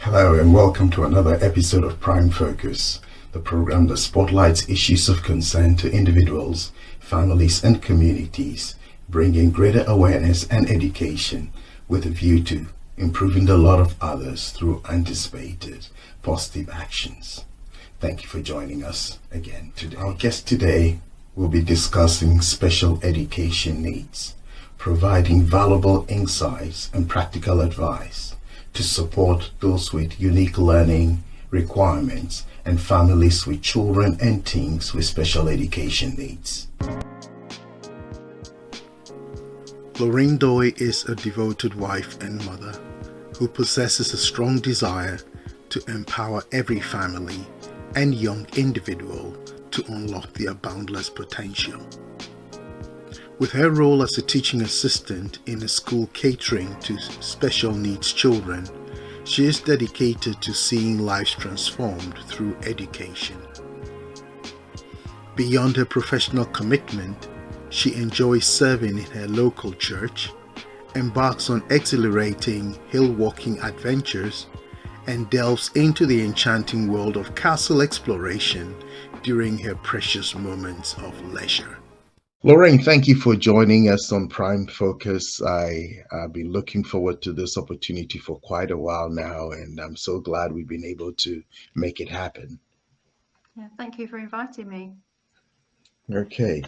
Hello and welcome to another episode of Prime Focus, the program that spotlights issues of concern to individuals, families and communities, bringing greater awareness and education with a view to improving the lot of others through anticipated positive actions. Thank you for joining us again today. Our guest today will be discussing special education needs, providing valuable insights and practical advice to support those with unique learning requirements and families with children and teens with special education needs. Lorraine Doy is a devoted wife and mother who possesses a strong desire to empower every family and young individual to unlock their boundless potential. With her role as a teaching assistant in a school catering to special needs children, she is dedicated to seeing lives transformed through education. Beyond her professional commitment, she enjoys serving in her local church, embarks on exhilarating hill walking adventures, and delves into the enchanting world of castle exploration during her precious moments of leisure. Lorraine, thank you for joining us on Prime Focus. I've been looking forward to this opportunity for quite a while now, and I'm so glad we've been able to make it happen. Yeah, thank you for inviting me. Okay.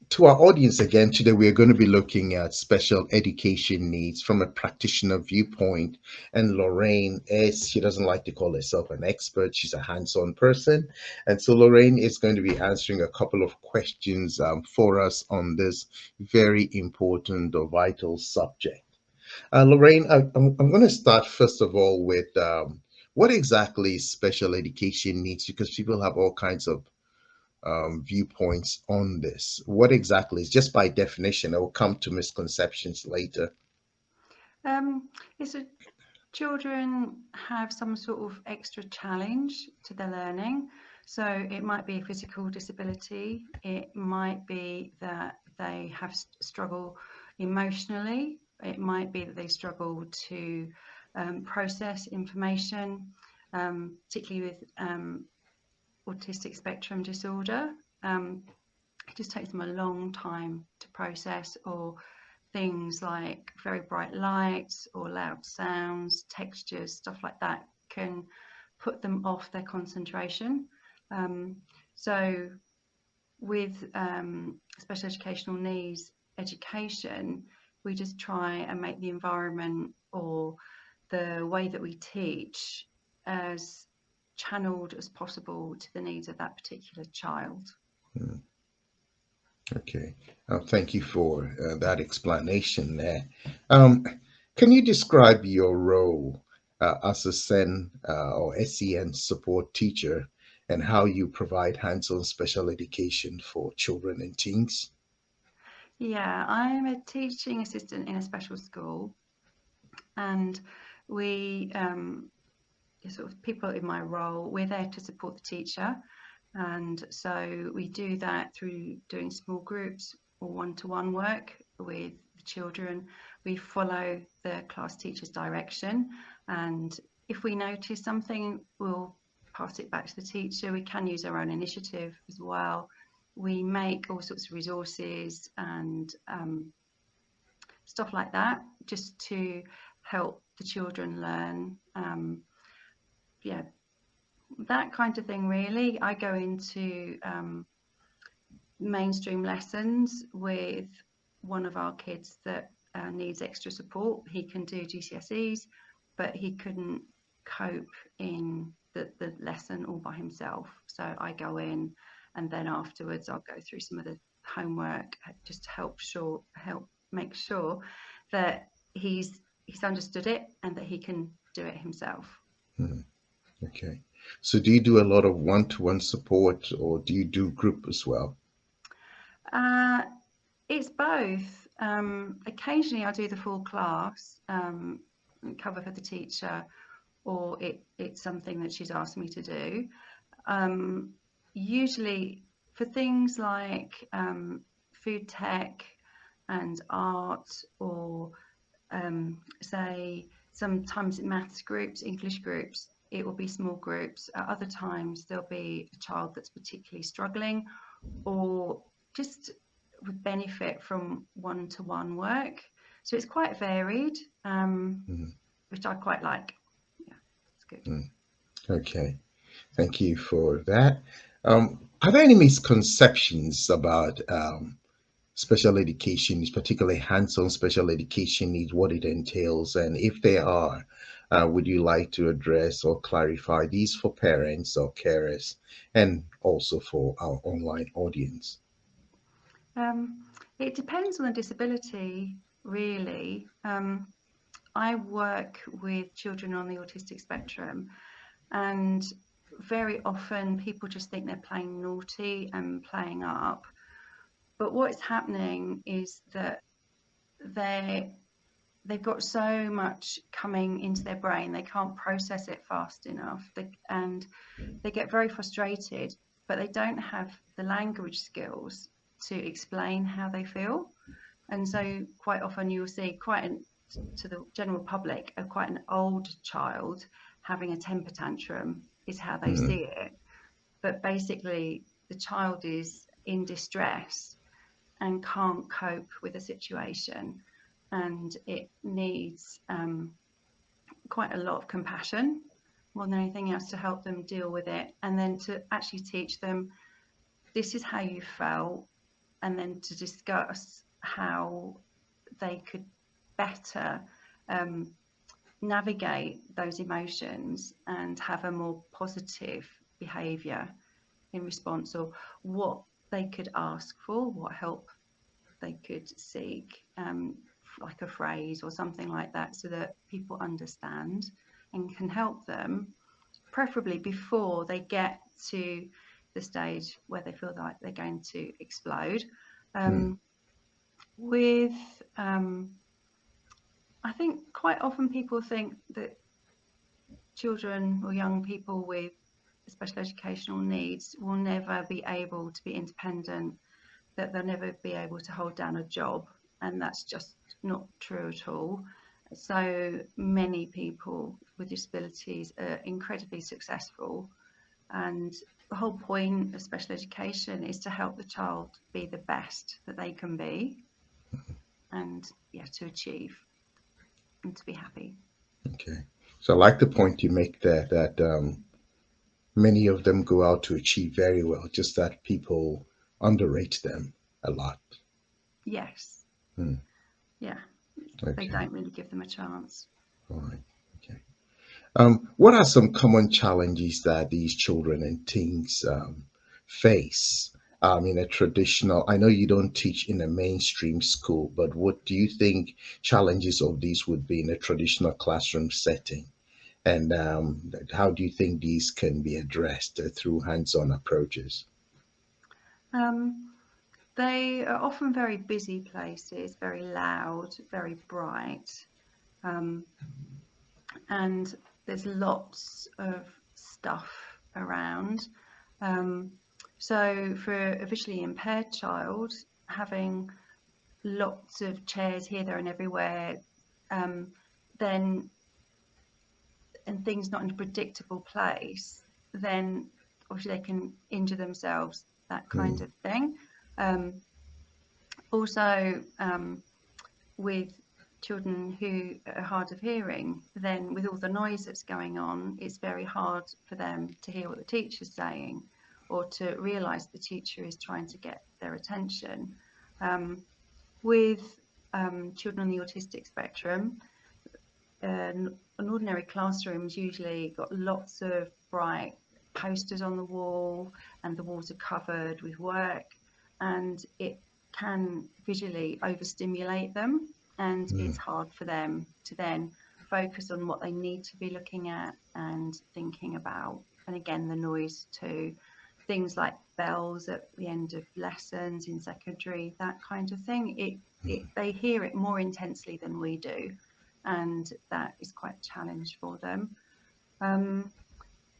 To our audience again, today we are going to be looking at special education needs from a practitioner viewpoint. And Lorraine she doesn't like to call herself an expert, she's a hands-on person. And so Lorraine is going to be answering a couple of questions for us on this very important or vital subject. Lorraine, I'm going to start first of all with what exactly is special education needs, because people have all kinds of viewpoints on this. What exactly is, just by definition, I will come to misconceptions later. It's a children have some sort of extra challenge to their learning. So it might be a physical disability. It might be that they have struggle emotionally. It might be that they struggle to process information, particularly with autistic spectrum disorder. It just takes them a long time to process, or things like very bright lights or loud sounds, textures, stuff like that can put them off their concentration. So with special educational needs education, we just try and make the environment or the way that we teach as channeled as possible to the needs of that particular child. Hmm. Okay. Thank you for that explanation there. Um, can you describe your role as a SEN or SEN support teacher and how you provide hands-on special education for children and teens? Yeah, I'm a teaching assistant in a special school, and we sort of people in my role, we're there to support the teacher. And so we do that through doing small groups or one-to-one work with the children. We follow the class teacher's direction, and if we notice something, we'll pass it back to the teacher. We can use our own initiative as well. We make all sorts of resources and stuff like that just to help the children learn. Yeah, that kind of thing really. I go into mainstream lessons with one of our kids that needs extra support. He can do GCSEs, but he couldn't cope in the lesson all by himself. So I go in, and then afterwards I'll go through some of the homework just to help make sure that he's understood it and that he can do it himself. Hmm. Okay. So do you do a lot of one-to-one support or do you do group as well? Uh, it's both. Occasionally I do the full class, cover for the teacher, or it's something that she's asked me to do. Usually for things like food tech and art, or say Sometimes in maths groups, English groups, it will be small groups. At other times, there'll be a child that's particularly struggling or just would benefit from one-to-one work. So it's quite varied, which I quite like. Yeah, it's good. Okay, thank you for that. Are there any misconceptions about special education needs, particularly hands-on special education needs, what it entails? And if there are, would you like to address or clarify these for parents or carers and also for our online audience? It depends on the disability, really. I work with children on the autistic spectrum, and very often people just think they're playing naughty and playing up. But what's happening is that they they've got so much coming into their brain, they can't process it fast enough, and they get very frustrated, but they don't have the language skills to explain how they feel. And so quite often you'll see to the general public, quite an old child having a temper tantrum is how they Mm, see it. But basically, the child is in distress and can't cope with a situation, and it needs quite a lot of compassion more than anything else to help them deal with it, and then to actually teach them this is how you felt, and then to discuss how they could better um, navigate those emotions and have a more positive behaviour in response, or what they could ask for, what help they could seek, like a phrase or something like that, so that people understand and can help them, preferably before they get to the stage where they feel like they're going to explode. mm, Um, with I think quite often people think that children or young people with special educational needs will never be able to be independent, that they'll never be able to hold down a job, and that's just not true at all. So many people with disabilities are incredibly successful, and the whole point of special education is to help the child be the best that they can be, and yeah, to achieve and to be happy. okay. So I like the point you make there that many of them go out to achieve very well, just that people underrate them a lot. Yes, Mm, yeah, they okay, don't really give them a chance. all right. Okay. What are some common challenges that these children and teens face in a traditional? I know you don't teach in a mainstream school, but what do you think challenges of these would be in a traditional classroom setting? And how do you think these can be addressed through hands-on approaches? Um, they are often very busy places, very loud, very bright, um, and there's lots of stuff around. Um, so for a visually impaired child, having lots of chairs here, there, and everywhere, um, then and things not in a predictable place, then obviously they can injure themselves, that kind Mm, of thing. Um, Also, with children who are hard of hearing, then with all the noise that's going on, it's very hard for them to hear what the teacher's saying or to realise the teacher is trying to get their attention. Um, with children on the autistic spectrum, an ordinary classroom's usually got lots of bright posters on the wall, and the walls are covered with work, and it can visually overstimulate them, and mm, it's hard for them to then focus on what they need to be looking at and thinking about. And again, the noise too, things like bells at the end of lessons in secondary, that kind of thing, they hear it more intensely than we do, and that is quite a challenge for them. Um,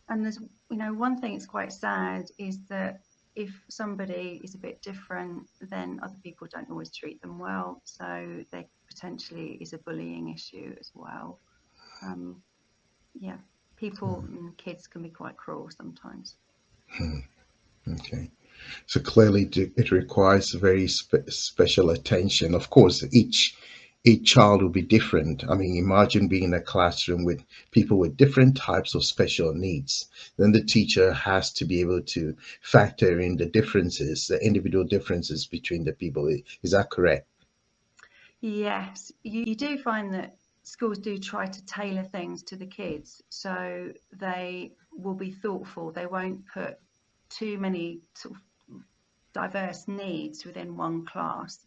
and there's, one thing that's quite sad is that if somebody is a bit different, then other people don't always treat them well. So there potentially is a bullying issue as well. Yeah, people and kids can be quite cruel sometimes. Okay. So clearly, it requires very special attention. Of course, each child will be different. I mean, imagine being in a classroom with people with different types of special needs. Then the teacher has to be able to factor in the differences, the individual differences between the people. Is that correct? Yes, you do find that schools do try to tailor things to the kids, so they will be thoughtful. They won't put too many sort of diverse needs within one class,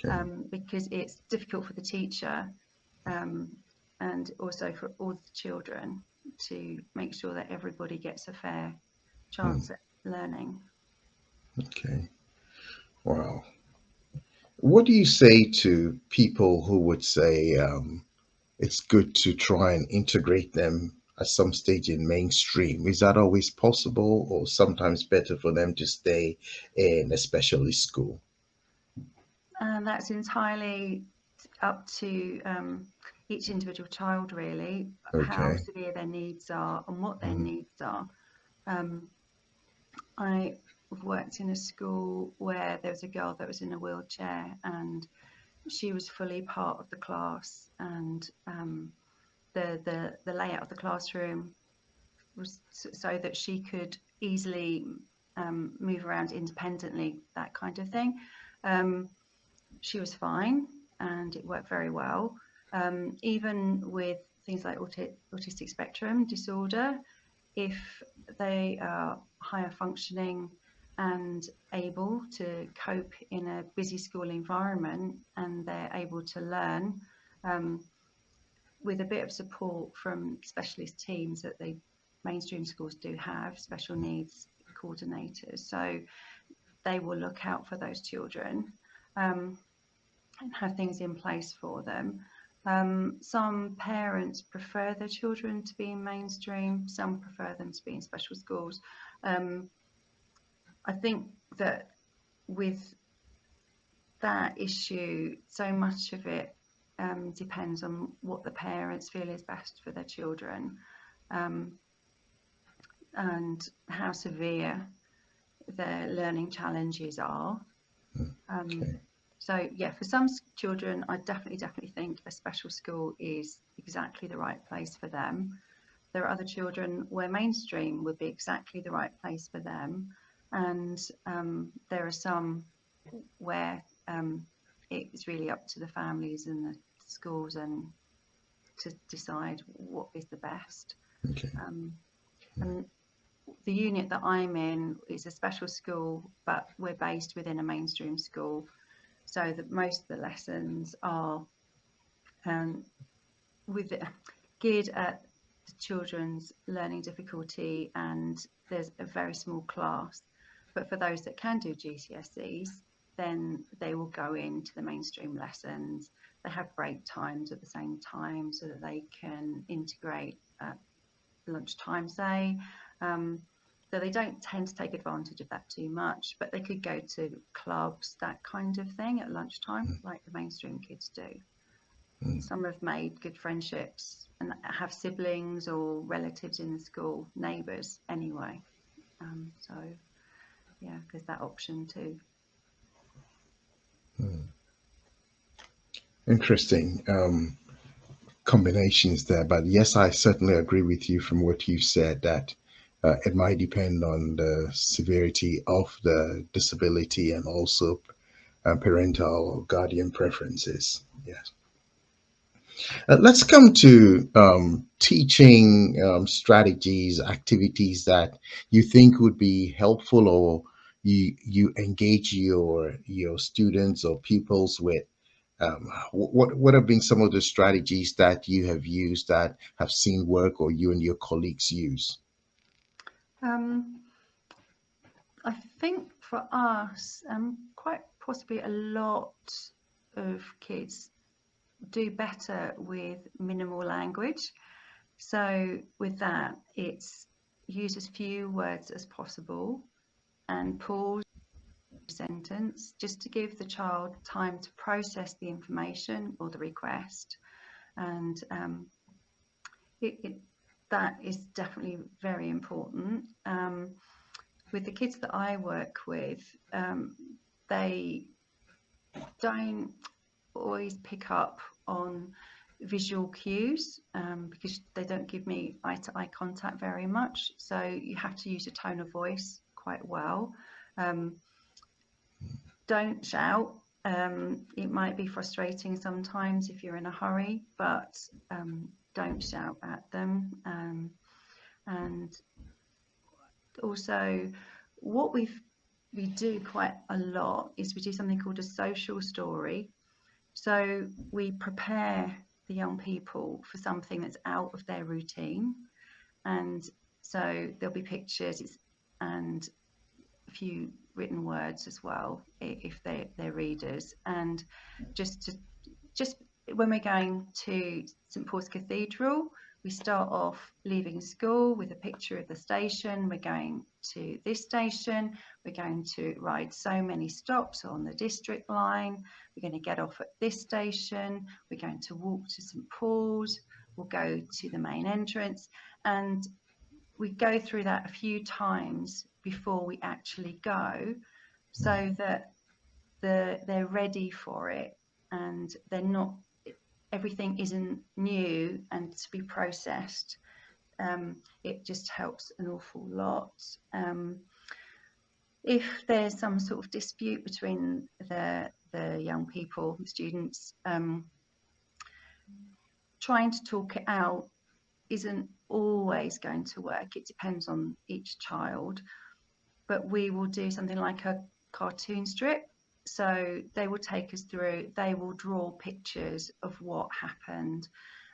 Okay. because it's difficult for the teacher, um, and also for all the children, to make sure that everybody gets a fair Hmm. chance at learning. Okay. Wow. What do you say to people who would say it's good to try and integrate them at some stage in mainstream? Is that always possible, or sometimes better for them to stay in a specialist school? And that's entirely up to each individual child, really, how Okay. severe their needs are and what their Mm, needs are. Um, I worked in a school where there was a girl that was in a wheelchair, and she was fully part of the class, and the layout of the classroom was so that she could easily move around independently, that kind of thing. Um, she was fine and it worked very well. Even with things like autistic spectrum disorder, if they are higher functioning and able to cope in a busy school environment, and they're able to learn, um, with a bit of support from specialist teams that the mainstream schools do have, special needs coordinators. So they will look out for those children. And have things in place for them. Some parents prefer their children to be in mainstream, some prefer them to be in special schools. Um, I think that with that issue, so much of it depends on what the parents feel is best for their children, um, and how severe their learning challenges are. Um, okay. So yeah, for some children, I definitely think a special school is exactly the right place for them. There are other children where mainstream would be exactly the right place for them, and there are some where it's really up to the families and the schools and to decide what is the best. Okay. Um, and the unit that I'm in is a special school, but we're based within a mainstream school, so that most of the lessons are um, with geared at the children's learning difficulty, and there's a very small class. But for those that can do GCSEs, then they will go into the mainstream lessons. They have break times at the same time so that they can integrate at lunchtime, say. Um, so they don't tend to take advantage of that too much, but they could go to clubs, that kind of thing, at lunchtime, like the mainstream kids do. Mm, Some have made good friendships and have siblings or relatives in the school, neighbours anyway. So yeah, there's that option too. mm. Interesting combinations there. But yes, I certainly agree with you from what you said that it might depend on the severity of the disability and also parental or guardian preferences. Yes. Let's come to teaching strategies, activities that you think would be helpful, or you engage your students or pupils with. What have been some of the strategies that you have used that have seen work, or you and your colleagues use? Um, I think for us, quite possibly a lot of kids do better with minimal language. So with that, it's use as few words as possible and pause sentence just to give the child time to process the information or the request. And that is definitely very important. With the kids that I work with, they don't always pick up on visual cues because they don't give me eye-to-eye contact very much. So you have to use a tone of voice quite well. Don't shout. It might be frustrating sometimes if you're in a hurry, but don't shout at them. And also, what we do quite a lot is we do something called a social story. So we prepare the young people for something that's out of their routine. And so there'll be pictures and a few written words as well, if they're readers. And just when we're going to St Paul's Cathedral, we start off leaving school with a picture of the station. We're going to this station. We're going to ride so many stops on the district line. We're going to get off at this station. We're going to walk to St Paul's. We'll go to the main entrance. And we go through that a few times before we actually go, so that they're ready for it and they're not, everything isn't new and to be processed. It just helps an awful lot. If there's some sort of dispute between the young people, the students, trying to talk it out isn't always going to work. It depends on each child, but we will do something like a cartoon strip. So they will take us through, they will draw pictures of what happened,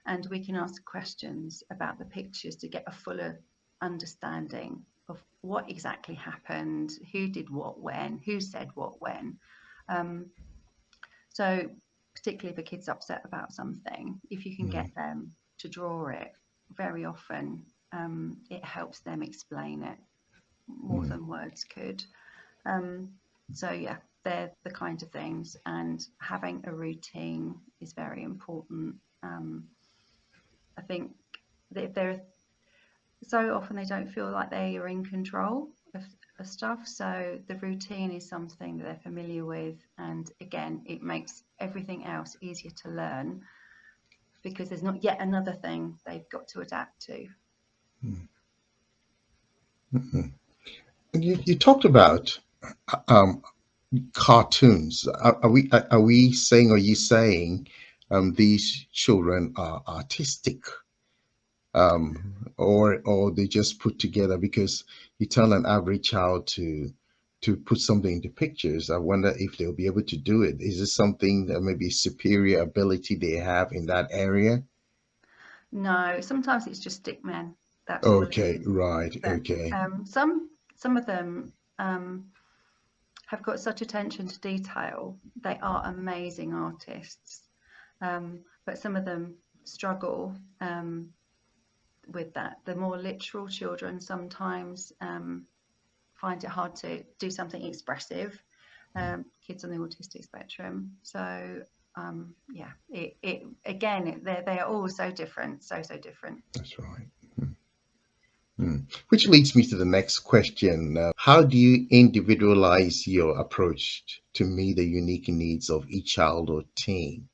and we can ask questions about the pictures to get a fuller understanding of what exactly happened, who did what when, who said what when. So particularly if a kid's upset about something, if you can get them to draw it, very often it helps them explain it more than words could. So yeah, they're the kind of things, and having a routine is very important. I think that if they're so often they don't feel like they are in control of stuff, so the routine is something that they're familiar with, and again it makes everything else easier to learn because there's not yet another thing they've got to adapt to. You talked about um, cartoons. Are we saying, are you saying these children are artistic, or they just put together? Because you tell an average child to put something into pictures. I wonder if they'll be able to do it. Is this something that maybe superior ability they have in that area? No, sometimes it's just stick men. That's all it Okay, is. right. But Okay. some of them have got such attention to detail. They are amazing artists, but some of them struggle with that. The more literal children sometimes find it hard to do something expressive. Kids on the autistic spectrum. So yeah, it again, they are all so different, so different. That's right. Which leads me to the next question. How do you individualize your approach to meet the unique needs of each child or teen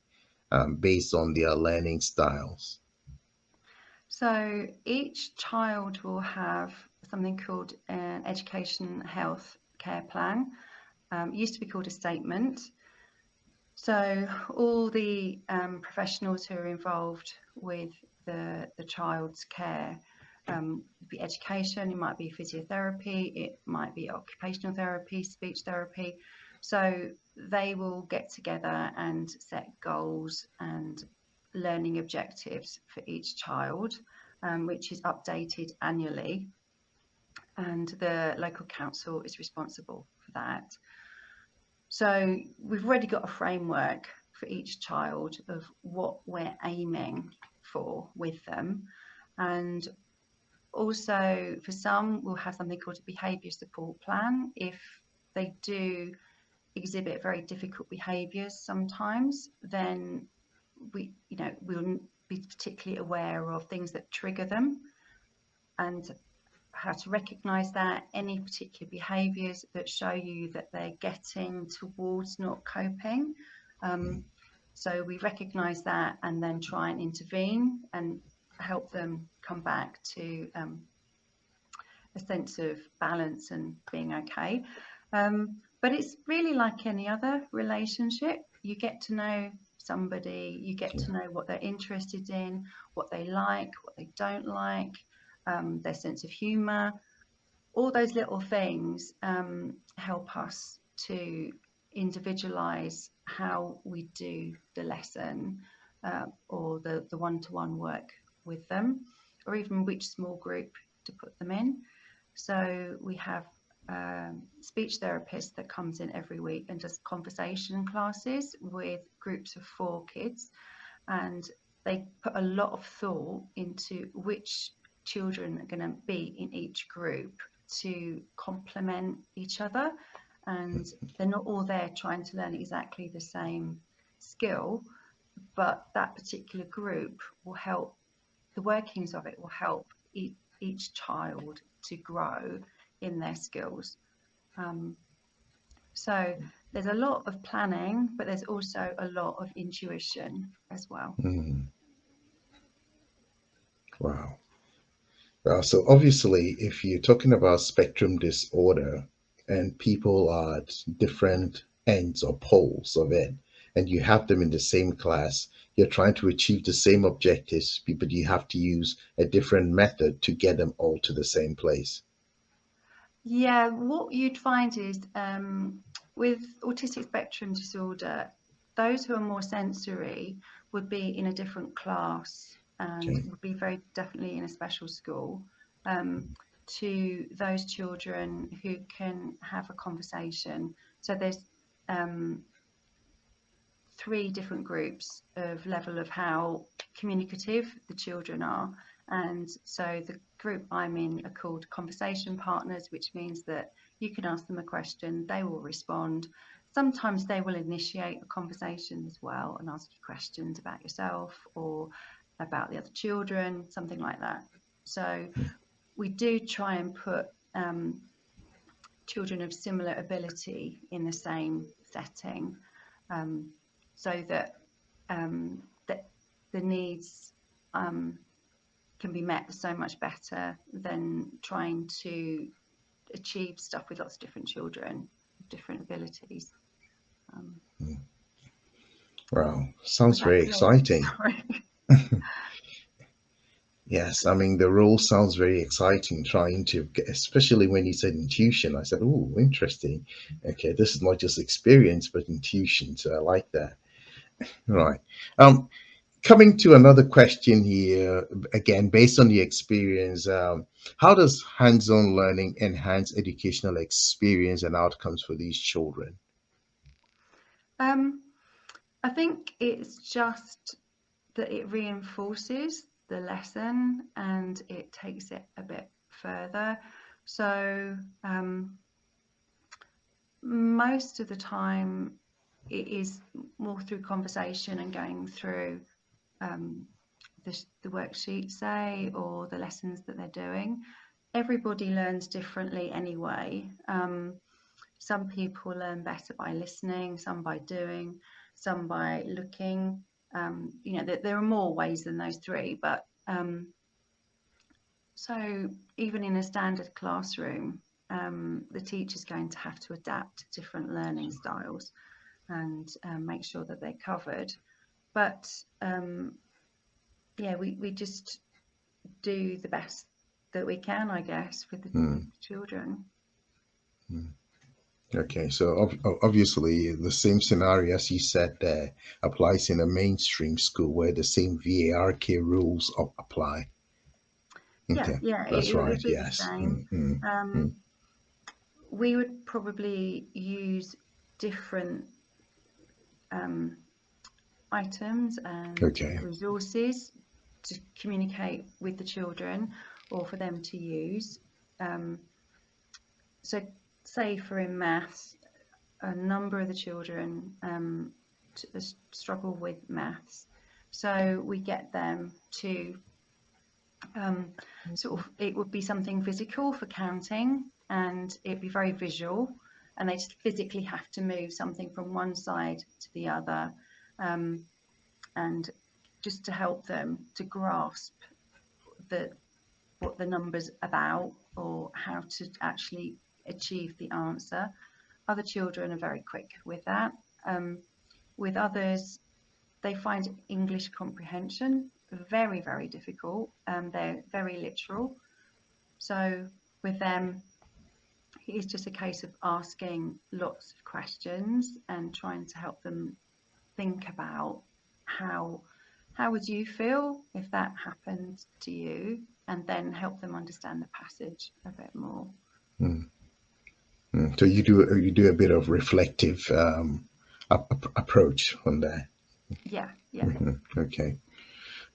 based on their learning styles? So each child will have something called an education health care plan. Used to be called a statement. So all the professionals who are involved with the child's care, be education, it might be physiotherapy, it might be occupational therapy, speech therapy. So they will get together and set goals and learning objectives for each child, which is updated annually, and the local council is responsible for that. So we've already got a framework for each child of what we're aiming for with them. And also for some, we'll have something called a behaviour support plan. If they do exhibit very difficult behaviours sometimes, then we'll be particularly aware of things that trigger them, and how to recognize that, any particular behaviors that show you that they're getting towards not coping. So we recognize that and then try and intervene and help them come back to a sense of balance and being okay. But it's really like any other relationship. You get to know somebody, you get to know what they're interested in, what they like, what they don't like, their sense of humor. All those little things help us to individualize how we do the lesson or the one-to-one work with them, or even which small group to put them in. So we have speech therapist that comes in every week and does conversation classes with groups of 4 kids, and they put a lot of thought into which children are going to be in each group to complement each other, and they're not all there trying to learn exactly the same skill, but that particular group will help, the workings of it will help each child to grow in their skills. So there's a lot of planning, but there's also a lot of intuition as well. Wow. So obviously, if you're talking about spectrum disorder and people are at different ends or poles of it, and you have them in the same class, you're trying to achieve the same objectives, but you have to use a different method to get them all to the same place. Yeah, what you'd find is with autistic spectrum disorder, those who are more sensory would be in a different class and would be very definitely in a special school, to those children who can have a conversation. So there's 3 different groups of level of how communicative the children are. And so the group I'm in are called conversation partners, which means that you can ask them a question, they will respond. Sometimes they will initiate a conversation as well and ask you questions about yourself or about the other children, something like that. So we do try and put children of similar ability in the same setting, so that that the needs can be met so much better than trying to achieve stuff with lots of different children with different abilities. Wow, sounds very exciting. Yes, I mean, the role sounds very exciting, trying to get, especially when you said intuition. I said, oh, interesting. Okay, this is not just experience, but intuition. So I like that. Right. Coming to another question here, again, based on the experience, how does hands-on learning enhance educational experience and outcomes for these children? I think it's just that it reinforces the lesson and it takes it a bit further. So most of the time it is more through conversation and going through the worksheet, say, or the lessons that they're doing. Everybody learns differently anyway. Some people learn better by listening, some by doing, some by looking. There are more ways than those 3, but so even in a standard classroom, the teacher's going to have to adapt to different learning styles and make sure that they're covered. But yeah, we just do the best that we can, I guess, with the children. Okay, so obviously the same scenario as you said there applies in a mainstream school where the same VARK rules apply. Okay, that's It right. would be Yes. the same. We would probably use different items and resources to communicate with the children or for them to use. So say for in maths, a number of the children struggle with maths. So we get them to sort of, it would be something physical for counting, and it'd be very visual, and they just physically have to move something from one side to the other, and just to help them to grasp what the number's about, or how to actually achieve the answer. Other children are very quick with that. With others, they find English comprehension very, very difficult. They're very literal. So with them, it's just a case of asking lots of questions and trying to help them think about how would you feel if that happened to you, and then help them understand the passage a bit more. So you do a bit of reflective approach on that. Yeah. Okay.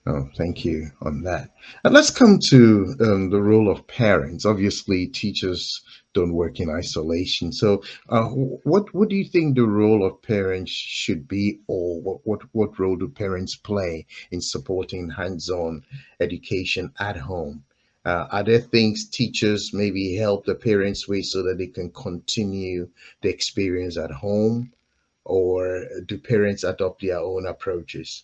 Oh, thank you on that. And let's come to the role of parents. Obviously, teachers don't work in isolation. So, what do you think the role of parents should be, or what role do parents play in supporting hands-on education at home? Are there things teachers maybe help the parents with so that they can continue the experience at home, or do parents adopt their own approaches?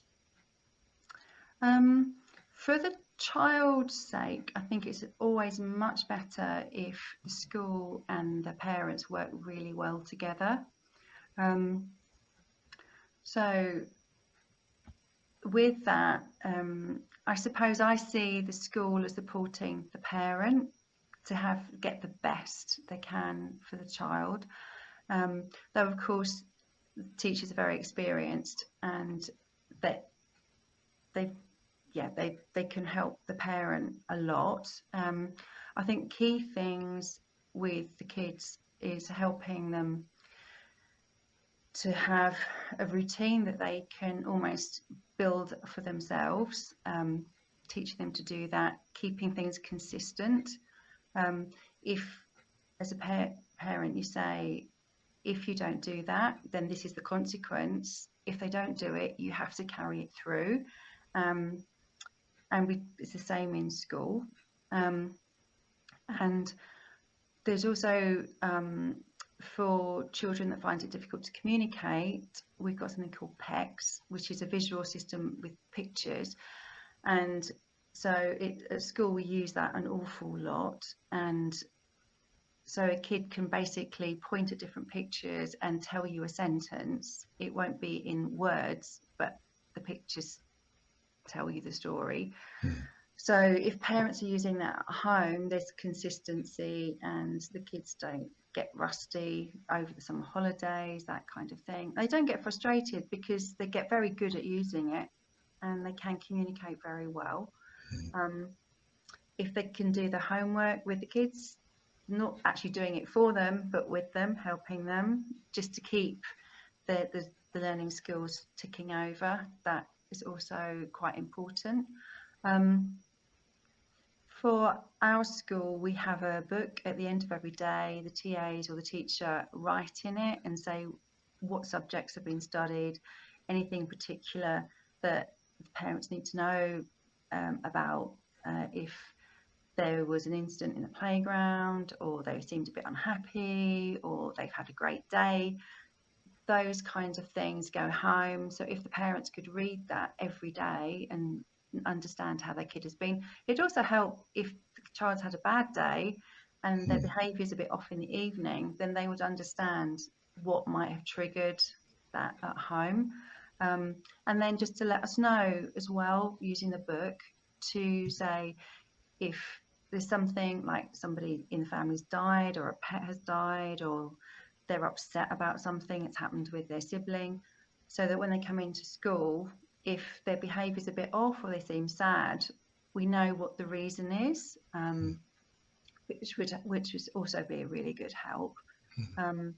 For the child's sake, I think it's always much better if the school and the parents work really well together. So with that, I suppose I see the school as supporting the parent to get the best they can for the child. Though of course teachers are very experienced, and that they can help the parent a lot. I think key things with the kids is helping them to have a routine that they can almost build for themselves, teaching them to do that, keeping things consistent. If as a parent you say, if you don't do that, then this is the consequence. If they don't do it, you have to carry it through. And it's the same in school. And there's also, for children that find it difficult to communicate, we've got something called PECS, which is a visual system with pictures. And so at school we use that an awful lot. And so a kid can basically point at different pictures and tell you a sentence. It won't be in words, but the pictures tell you the story. So if parents are using that at home, there's consistency, and the kids don't get rusty over the summer holidays, that kind of thing. They don't get frustrated because they get very good at using it, and they can communicate very well. If they can do the homework with the kids, not actually doing it for them, but with them, helping them, just to keep the learning skills ticking over, that is also quite important. For our school, we have a book at the end of every day. The TAs or the teacher write in it and say what subjects have been studied, anything particular that the parents need to know about, if there was an incident in the playground, or they seemed a bit unhappy, or they've had a great day. Those kinds of things go home. So if the parents could read that every day and understand how their kid has been, it'd also help if the child's had a bad day and their behaviour is a bit off in the evening, then they would understand what might have triggered that at home. And then just to let us know as well, using the book, to say if there's something like somebody in the family's died, or a pet has died, or they're upset about something that's happened with their sibling, so that when they come into school, if their behaviour is a bit off or they seem sad, we know what the reason is, which would also be a really good help. Come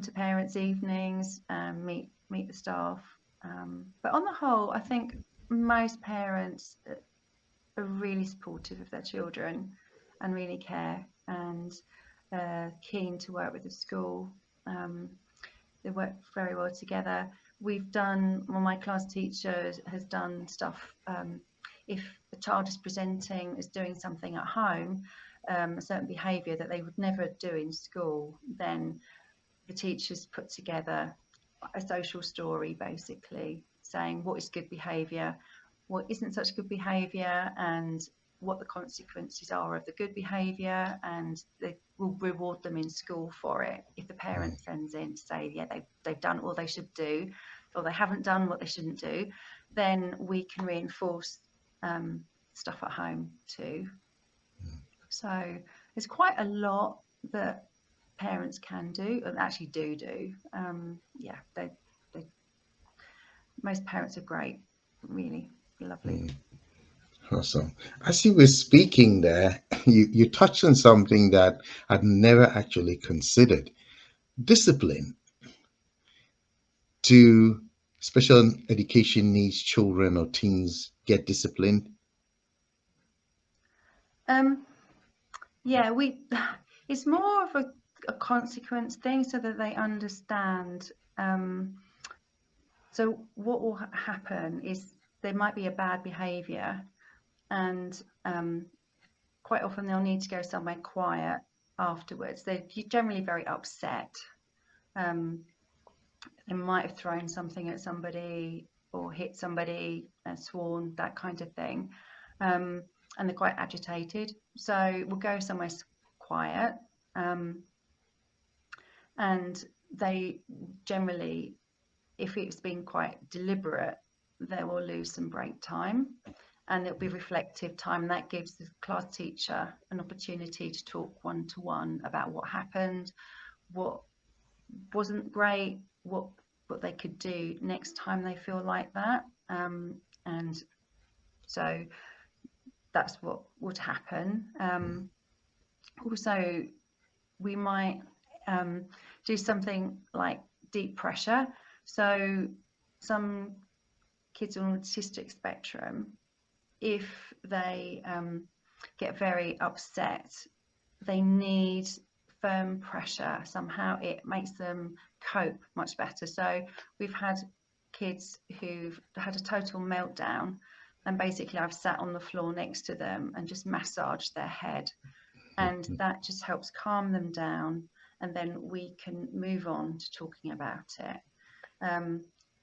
to parents' evenings, meet the staff. But on the whole, I think most parents are really supportive of their children and really care, and keen to work with the school. They work very well together. we've done, well, my class teacher has done stuff. If a child is presenting as doing something at home, a certain behaviour that they would never do in school, then the teachers put together a social story, basically saying what is good behaviour, what isn't such good behaviour, and what the consequences are of the good behaviour, and they will reward them in school for it. If the parent sends in to say, yeah, they've done all they should do, or they haven't done what they shouldn't do, then we can reinforce stuff at home too. So there's quite a lot that parents can do, and actually do. Yeah, they most parents are great, really lovely. Awesome. As you were speaking there, you touched on something that I'd never actually considered. Discipline. Do special education needs children or teens get disciplined? Yeah, it's more of a consequence thing, so that they understand. So what will happen is there might be a bad behaviour, and quite often they'll need to go somewhere quiet afterwards. They're generally very upset. They might have thrown something at somebody or hit somebody and sworn, that kind of thing. And they're quite agitated. So we'll go somewhere quiet. And they generally, if it's been quite deliberate, they will lose some break time, and it'll be reflective time. That gives the class teacher an opportunity to talk one-to-one about what happened, what wasn't great, what they could do next time they feel like that. And so that's what would happen. Also, we might do something like deep pressure. So some kids on the autistic spectrum, if they get very upset, they need firm pressure. Somehow it makes them cope much better. So we've had kids who've had a total meltdown, and basically I've sat on the floor next to them and just massaged their head, and that just helps calm them down, and then we can move on to talking about it.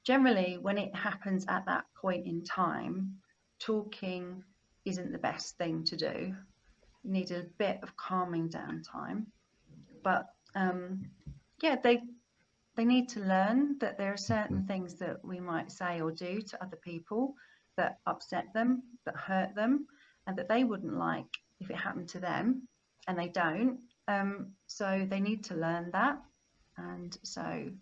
Generally, when it happens at that point in time, talking isn't the best thing to do. You need a bit of calming down time. But yeah, they need to learn that there are certain things that we might say or do to other people that upset them, that hurt them, and that they wouldn't like if it happened to them, and they don't. So they need to learn that. And so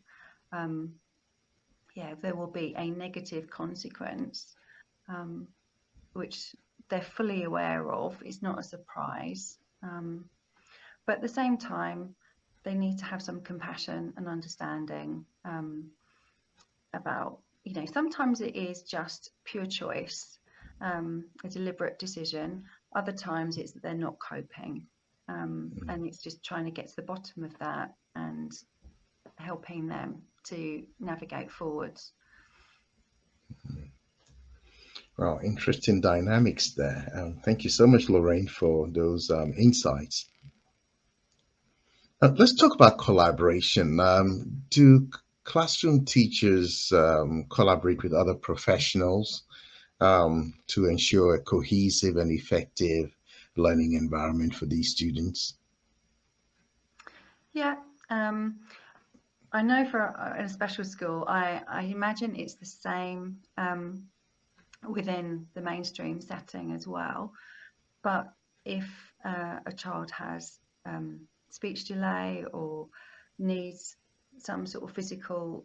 yeah, there will be a negative consequence, which they're fully aware of. It's not a surprise. But at the same time, they need to have some compassion and understanding about, sometimes it is just pure choice, a deliberate decision. Other times it's that they're not coping. And it's just trying to get to the bottom of that and helping them to navigate forwards. Well, interesting dynamics there. Thank you so much, Lorraine, for those insights. Let's talk about collaboration. Do classroom teachers collaborate with other professionals to ensure a cohesive and effective learning environment for these students? Yeah, I know for a special school, I imagine it's the same within the mainstream setting as well. But if a child has speech delay or needs some sort of physical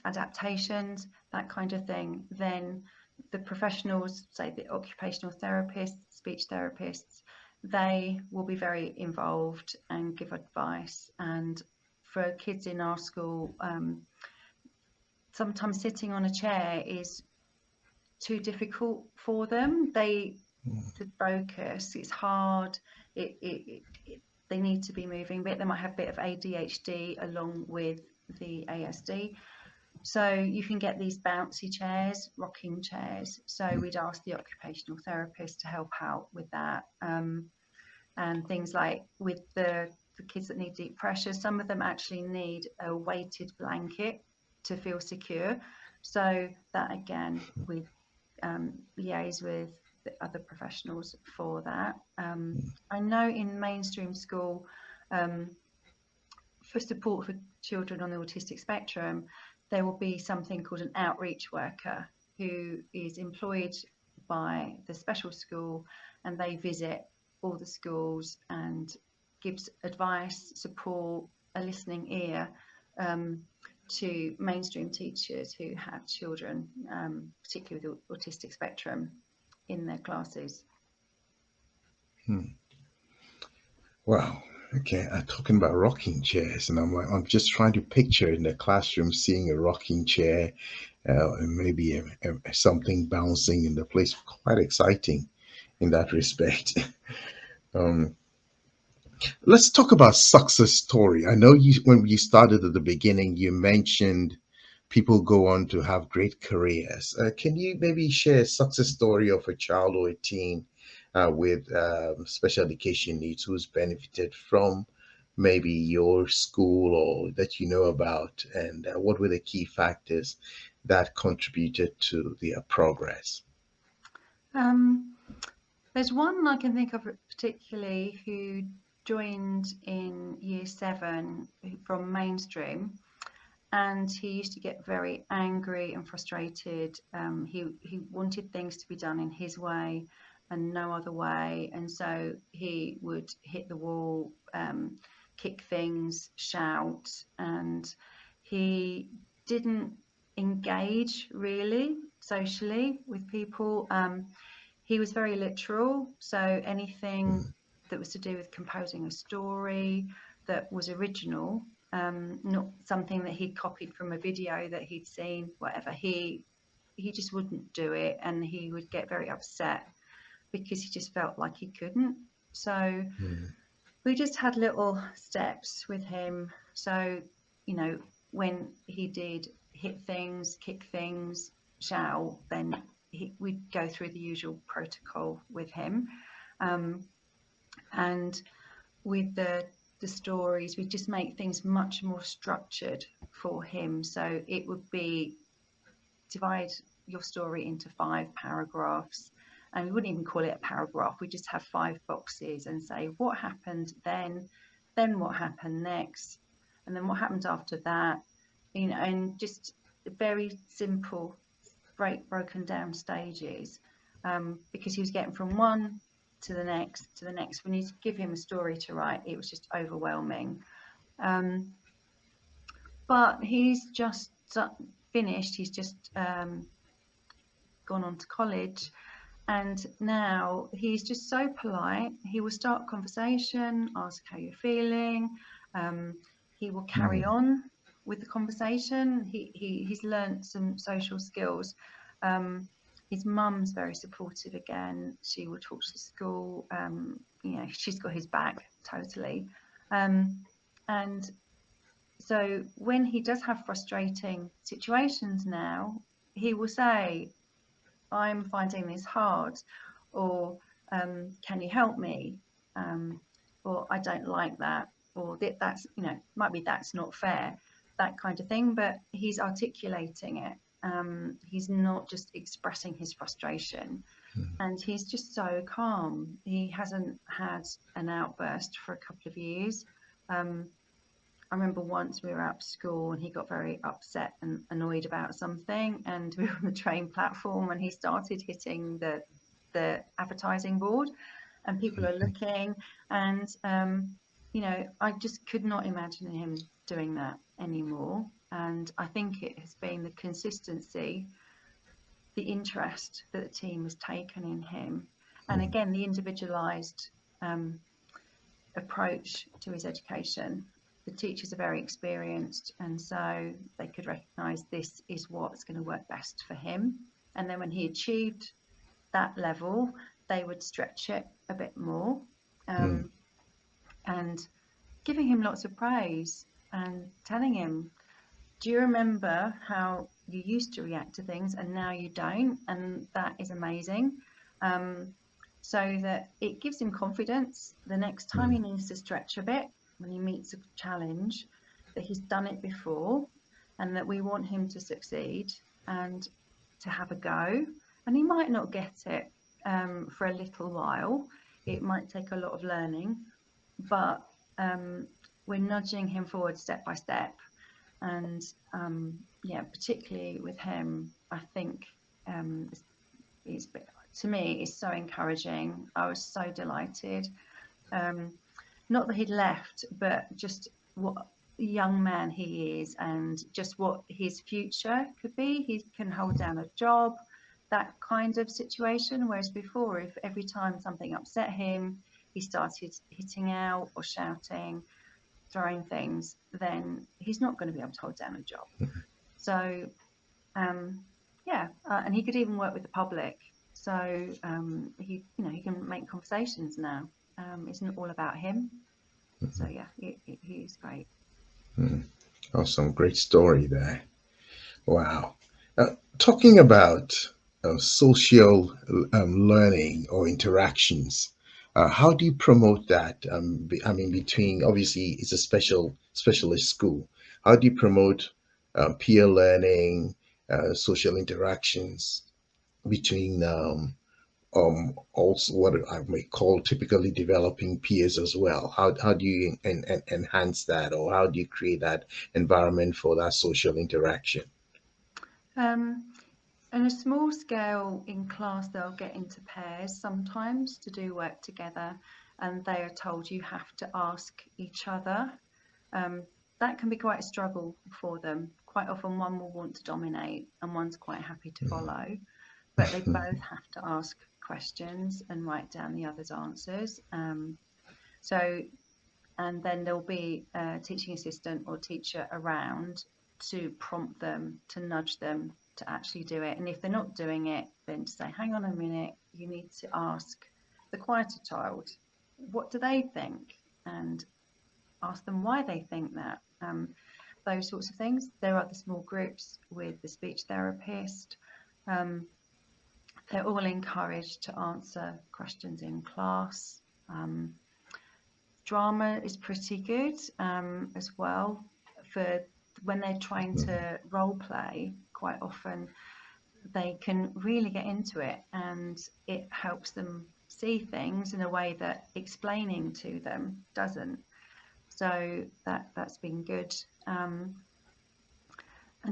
adaptations, that kind of thing, then the professionals, say the occupational therapists, speech therapists, they will be very involved and give advice. And for kids in our school, sometimes sitting on a chair is too difficult for them. To focus, it's hard. They need to be moving, but they might have a bit of ADHD along with the ASD. So you can get these bouncy chairs, rocking chairs. So we'd ask the occupational therapist to help out with that. And things like with the kids that need deep pressure, some of them actually need a weighted blanket to feel secure. So that again, we liaise with the other professionals for that. I know in mainstream school, for support for children on the autistic spectrum, there will be something called an outreach worker who is employed by the special school, and they visit all the schools and gives advice, support, a listening ear to mainstream teachers who have children, particularly with the autistic spectrum, in their classes. Wow. Okay, I'm talking about rocking chairs, and I'm just trying to picture in the classroom seeing a rocking chair, and maybe something bouncing in the place. Quite exciting in that respect. um, let's talk about success story. I know you when you started at the beginning, you mentioned people go on to have great careers. Can you maybe share a success story of a child or a teen with special education needs who's benefited from maybe your school or that you know about, and what were the key factors that contributed to their progress? Um, there's one I can think of particularly who joined in year 7 from mainstream, and he used to get very angry and frustrated. He wanted things to be done in his way and no other way, and so he would hit the wall, kick things, shout, and he didn't engage really socially with people. He was very literal, so anything that was to do with composing a story that was original, not something that he'd copied from a video that he'd seen, whatever, he just wouldn't do it, and he would get very upset because he just felt like he couldn't. So we just had little steps with him. So, you know, when he did hit things, kick things, shout, then we'd go through the usual protocol with him. And with the stories, we just make things much more structured for him. So it would be divide your story into 5 paragraphs, and we wouldn't even call it a paragraph. We just have 5 boxes and say what happened then what happened next, and then what happened after that, you know, and just very simple, broken down stages, because he was getting from one to the next to the next. When you give him a story to write, it was just overwhelming. But he's just finished. He's just gone on to college, and now he's just so polite. He will start conversation, ask how you're feeling. He will carry on with the conversation. He's learnt some social skills. His mum's very supportive again. She will talk to the school. You know, she's got his back totally. And so when he does have frustrating situations now, he will say, I'm finding this hard, or can you help me? Or I don't like that, or that's, you know, might be that's not fair, that kind of thing. But he's articulating it. He's not just expressing his frustration, and he's just so calm. He hasn't had an outburst for a couple of years. I remember once we were out of school and he got very upset and annoyed about something, and we were on the train platform and he started hitting the advertising board, and people are looking, and you know, I just could not imagine him doing that anymore. And I think it has been the consistency, the interest that the team has taken in him, and again the individualized approach to his education. The teachers are very experienced, and so they could recognise this is what's going to work best for him. And then when he achieved that level, they would stretch it a bit more, and giving him lots of praise and telling him, do you remember how you used to react to things and now you don't? And that is amazing. So that it gives him confidence the next time he needs to stretch a bit when he meets a challenge, that he's done it before, and that we want him to succeed and to have a go. And he might not get it for a little while. It might take a lot of learning, but we're nudging him forward step by step. And yeah, particularly with him, I think it's to me, it's so encouraging. I was so delighted. Not that he'd left, but just what a young man he is, and just what his future could be. He can hold down a job, that kind of situation. Whereas before, if every time something upset him, he started hitting out or shouting, throwing things, then he's not going to be able to hold down a job. So yeah, and he could even work with the public. So he, he can make conversations now. It's not all about him. So yeah, he's great. Awesome, great story there. Wow. Talking about social learning or interactions, how do you promote that? I mean, between, obviously it's a specialist school. How do you promote peer learning, social interactions between also what I may call typically developing peers as well? How do you enhance that, or how do you create that environment for that social interaction? On a small scale in class, they'll get into pairs sometimes to do work together, and they are told you have to ask each other. That can be quite a struggle for them. Quite often one will want to dominate and one's quite happy to follow, but they both have to ask questions and write down the other's answers. And then there'll be a teaching assistant or teacher around to prompt them, to nudge them to actually do it. And if they're not doing it, then to say, hang on a minute, you need to ask the quieter child, what do they think? And ask them why they think that. Those sorts of things. There are the small groups with the speech therapist. They're all encouraged to answer questions in class. Drama is pretty good as well for when they're trying to role play. Quite often they can really get into it, and it helps them see things in a way that explaining to them doesn't. So that's been good. And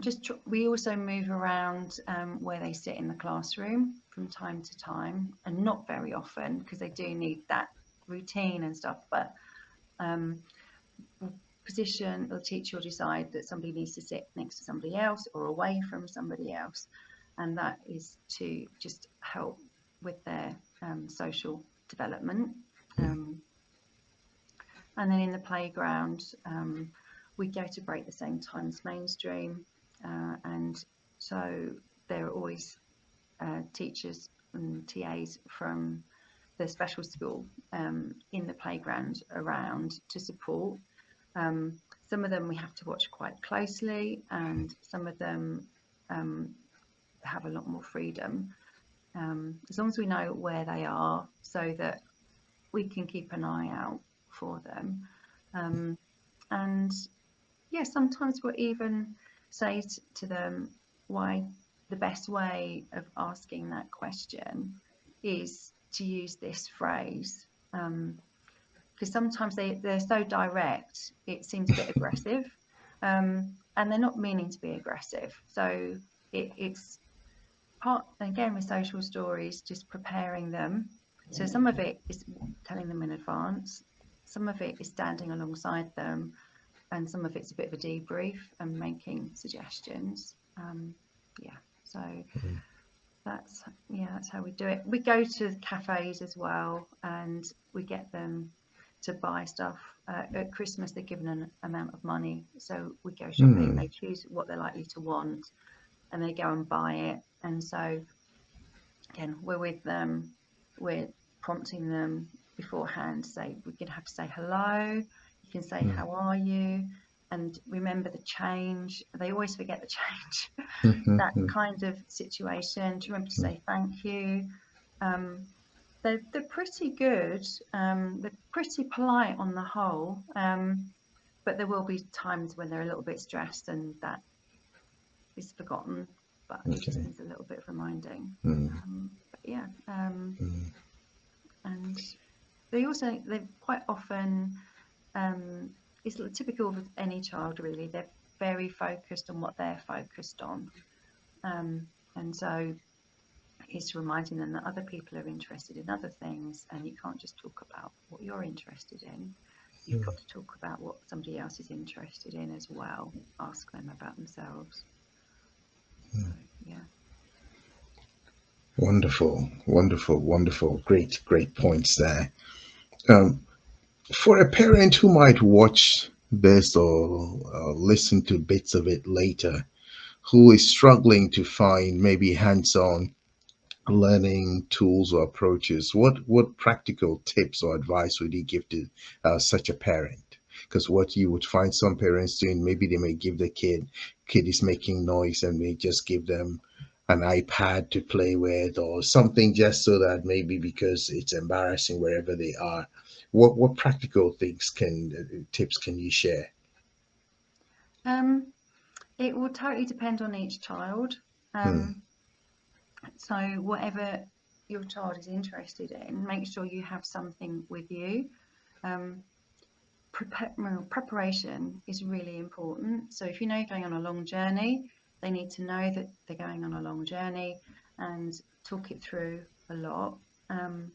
just we also move around where they sit in the classroom from time to time, and not very often because they do need that routine and stuff, but position, the teacher will decide that somebody needs to sit next to somebody else or away from somebody else, and that is to just help with their social development. And then in the playground, we go to break the same time as mainstream, and so there are always teachers and TAs from the special school in the playground around to support. Some of them we have to watch quite closely, and some of them have a lot more freedom, as long as we know where they are so that we can keep an eye out for them. And yeah, sometimes we'll even say to them why the best way of asking that question is to use this phrase, because sometimes they're so direct, it seems a bit aggressive, and they're not meaning to be aggressive. So it's part, again, with social stories, just preparing them. So some of it is telling them in advance, some of it is standing alongside them, and some of it's a bit of a debrief and making suggestions. Yeah, so that's how we do it. We go to cafes as well, and we get them to buy stuff. At Christmas they're given an amount of money, so we go shopping. They choose what they're likely to want and they go and buy it. And so again, we're with them, we're prompting them beforehand. Say we're going to have to say hello, you can say how are you, and remember the change. They always forget the change. Mhm, That kind of situation. To remember to say thank you. They're pretty good. They're pretty polite on the whole. But there will be times when they're a little bit stressed and that is forgotten. But it just okay. needs a little bit of reminding. Mm, But yeah. mm, And they quite often, it's typical of any child really, they're very focused on what they're focused on, and so it's reminding them that other people are interested in other things, and you can't just talk about what you're interested in. You've got to talk about what somebody else is interested in as well. Ask them about themselves. So yeah. wonderful, wonderful, wonderful. Great, great points there. Um, for a parent who might watch this or listen to bits of it later, who is struggling to find maybe hands-on learning tools or approaches, what practical tips or advice would you give to such a parent? Because what you would find some parents doing, maybe they may give the kid is making noise and may just give them an iPad to play with or something, just so that maybe because it's embarrassing wherever they are. What practical things can tips can you share? um, it will totally depend on each child. Hmm. So whatever your child is interested in, make sure you have something with you. Um, Preparation is really important. So if you know you're going on a long journey, they need to know that they're going on a long journey and talk it through a lot. Um,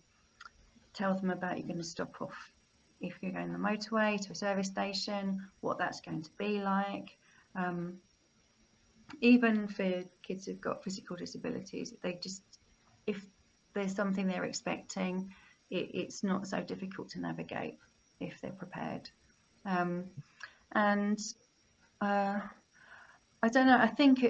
Tell them about you're going to stop off if you're going on the motorway to a service station, what that's going to be like. Um, Even for kids who've got physical disabilities, if there's something they're expecting, it's not so difficult to navigate if they're prepared. Um, and I don't know, I think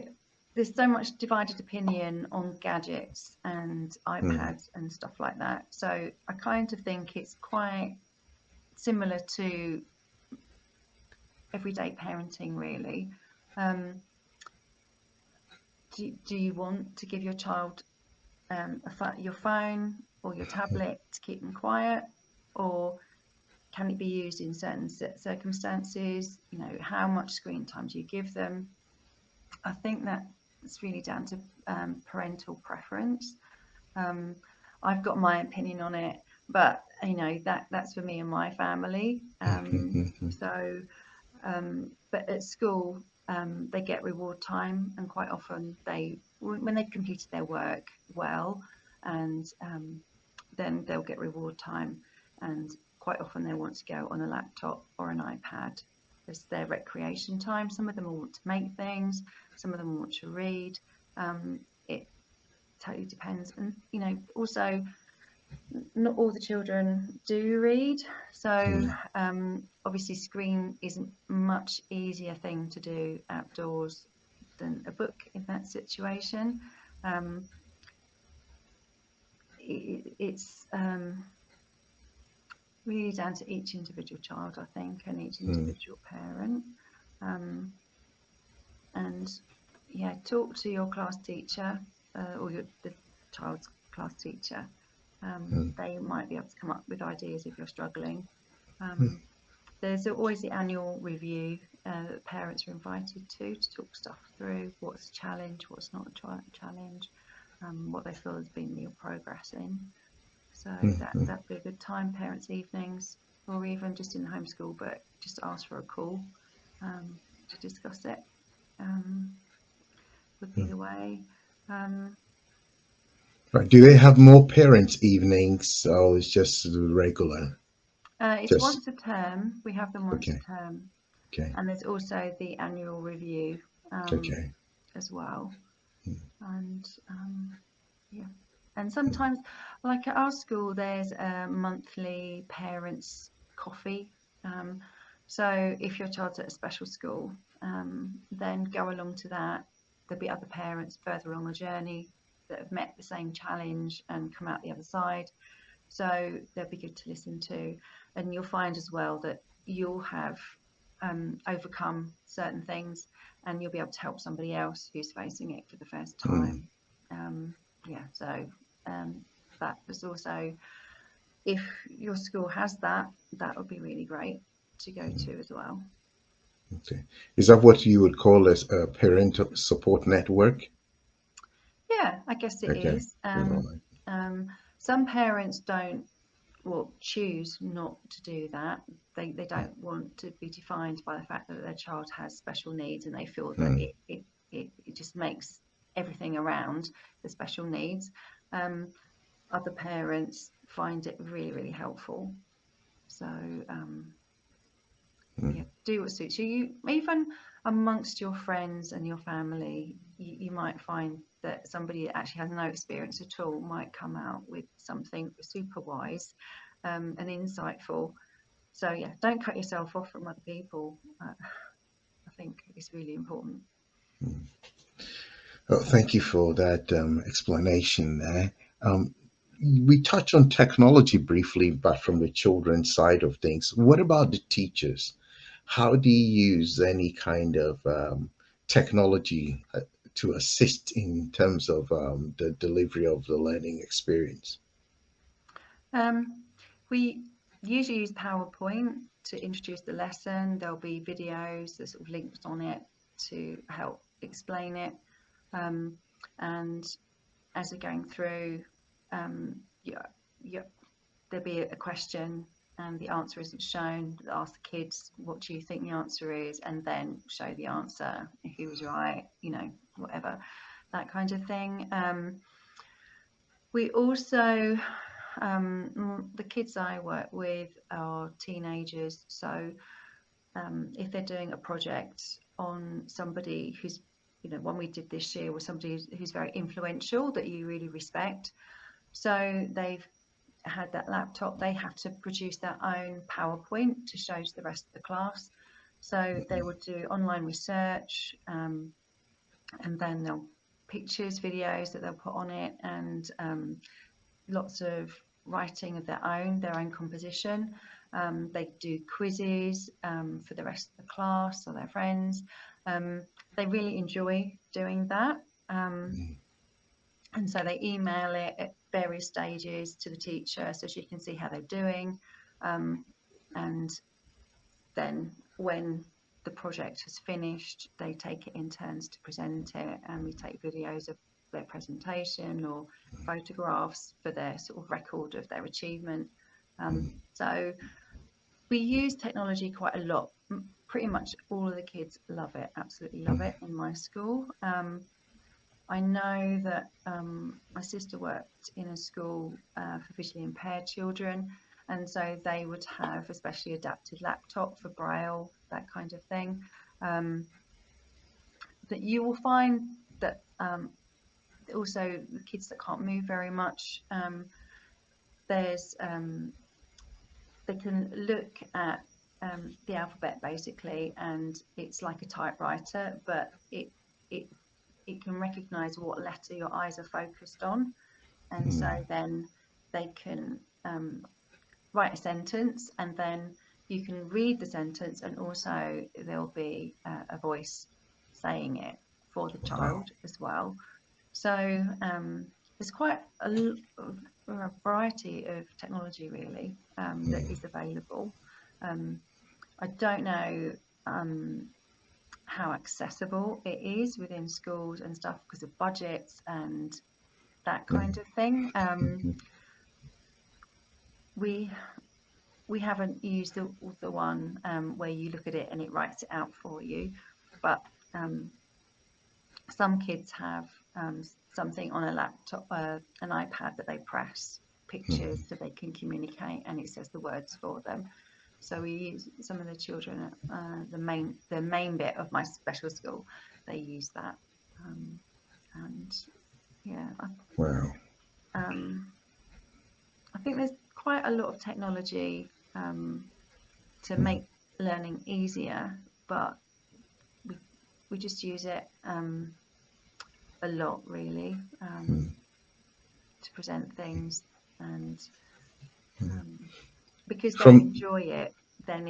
there's so much divided opinion on gadgets and Hmm. iPads and stuff like that. So I kind of think it's quite similar to everyday parenting, really. Um, do you want to give your child your phone or your tablet to keep them quiet, or can it be used in certain circumstances? You know, how much screen time do you give them? I think that it's really down to parental preference. Um, I've got my opinion on it, but you know that's for me and my family. So, but at school, they get reward time, and quite often when they've completed their work well, and then they'll get reward time, and quite often they want to go on a laptop or an iPad as their recreation time. Some of them will want to make things, some of them want to read. It totally depends, and you know, also not all the children do read, so Hmm. obviously screen isn't much easier thing to do outdoors than a book in that situation. um, it's really down to each individual child, I think, and each Hmm. individual parent. um, and yeah, talk to your class teacher or the child's class teacher. Hmm. They might be able to come up with ideas if you're struggling. Um, there's always the annual review that parents are invited to talk stuff through. What's a challenge, what's not a challenge, what they feel has been real progress in. So Hmm. that'd be a good time, parents' evenings, or even just in the homeschool, but just ask for a call to discuss it. Um, would be the way. Um, Right. Do they have more parents' evenings, or it's just regular? it's Just once a term. We have them once a okay. term, Okay. and there's also the annual review Okay. as well. And yeah, and sometimes, like at our school, there's a monthly parents' coffee. Um, so if your child's at a special school, then go along to that. There'll be other parents further along the journey that have met the same challenge and come out the other side. So they'll be good to listen to. And you'll find as well that you'll have overcome certain things, and you'll be able to help somebody else who's facing it for the first time. So that was also, if your school has that, that would be really great to go to as well. Okay. Is that what you would call as a parental support network? Yeah, I guess it Okay. is. Some parents choose not to do that. They don't want to be defined by the fact that their child has special needs, and they feel that it just makes everything around the special needs. Other parents find it really, really helpful. So do what suits you. Even amongst your friends and your family, you might find that somebody that actually has no experience at all might come out with something super wise and insightful. So yeah, don't cut yourself off from other people. I think it's really important. Oh, thank you for that explanation there. We touched on technology briefly, but from the children's side of things, what about the teachers? How do you use any kind of technology to assist in terms of the delivery of the learning experience? We usually use PowerPoint to introduce the lesson. There'll be videos, there's sort of links on it to help explain it. And as we're going through, there'll be a question and the answer isn't shown. Ask the kids, what do you think the answer is? And then show the answer, who was right, whatever, that kind of thing. We also, the kids I work with are teenagers. So if they're doing a project on somebody who's, one we did this year was somebody who's very influential that you really respect. So they've had that laptop, they have to produce their own PowerPoint to show to the rest of the class. So they would do online research, and then they'll pictures, videos that they'll put on it, and lots of writing of their own composition. They do quizzes for the rest of the class or their friends. They really enjoy doing that. And so they email it at various stages to the teacher so she can see how they're doing. And then when the project has finished, they take it in turns to present it, and we take videos of their presentation or photographs for their sort of record of their achievement. So we use technology quite a lot. Pretty much all of the kids love it, absolutely love it in my school. I know that my sister worked in a school for visually impaired children, and so they would have a specially adapted laptop for Braille, that kind of thing. But you will find that also the kids that can't move very much, they can look at the alphabet basically, and it's like a typewriter, but it can recognize what letter your eyes are focused on, and so then they can write a sentence, and then you can read the sentence, and also there'll be a voice saying it for the child as well. So there's quite a variety of technology really that is available. I don't know how accessible it is within schools and stuff because of budgets and that kind of thing. We haven't used the one where you look at it and it writes it out for you, but some kids have something on a laptop, an iPad that they press pictures so they can communicate, and it says the words for them. So we use some of the children at the main bit of my special school. They use that, and yeah. Wow. I think there's quite a lot of technology to make learning easier, but we just use it a lot really to present things, and because they enjoy it, then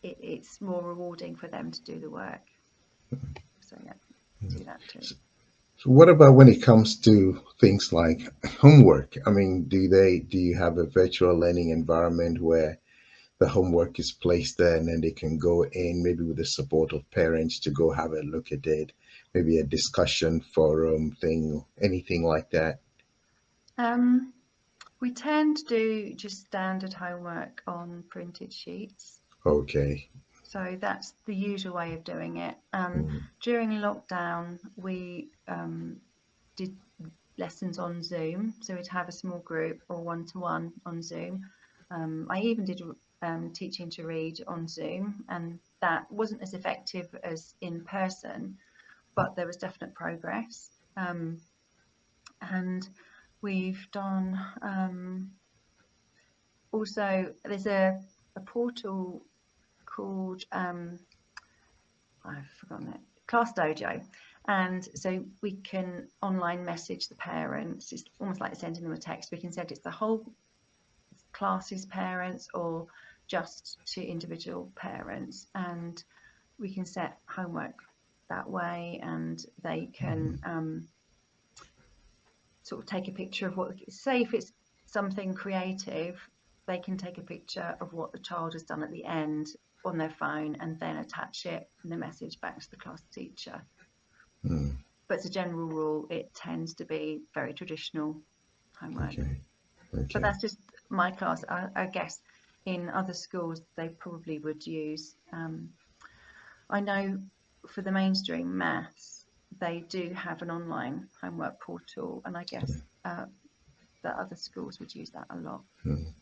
it's more rewarding for them to do the work. So yeah, do that too. So what about when it comes to things like homework? I mean, do you have a virtual learning environment where the homework is placed there and then they can go in, maybe with the support of parents, to go have a look at it, maybe a discussion forum thing, anything like that? We tend to do just standard homework on printed sheets. Okay. So that's the usual way of doing it. Mm. During lockdown, we did lessons on Zoom. So we'd have a small group or one-to-one on Zoom. I even did teaching to read on Zoom, and that wasn't as effective as in person, but there was definite progress. And we've done also, there's a portal called I've forgotten it, Class Dojo. And so we can online message the parents. It's almost like sending them a text. We can send it's the whole class's parents or just to individual parents. And we can set homework that way, and they can sort of take a picture of what, say if it's something creative, they can take a picture of what the child has done at the end on their phone and then attach it in the message back to the class teacher. Mm. But as a general rule, it tends to be very traditional homework. Okay. Okay. But that's just my class. I guess in other schools they probably would use. I know for the mainstream maths, they do have an online homework portal, and I guess that other schools would use that a lot. Mm.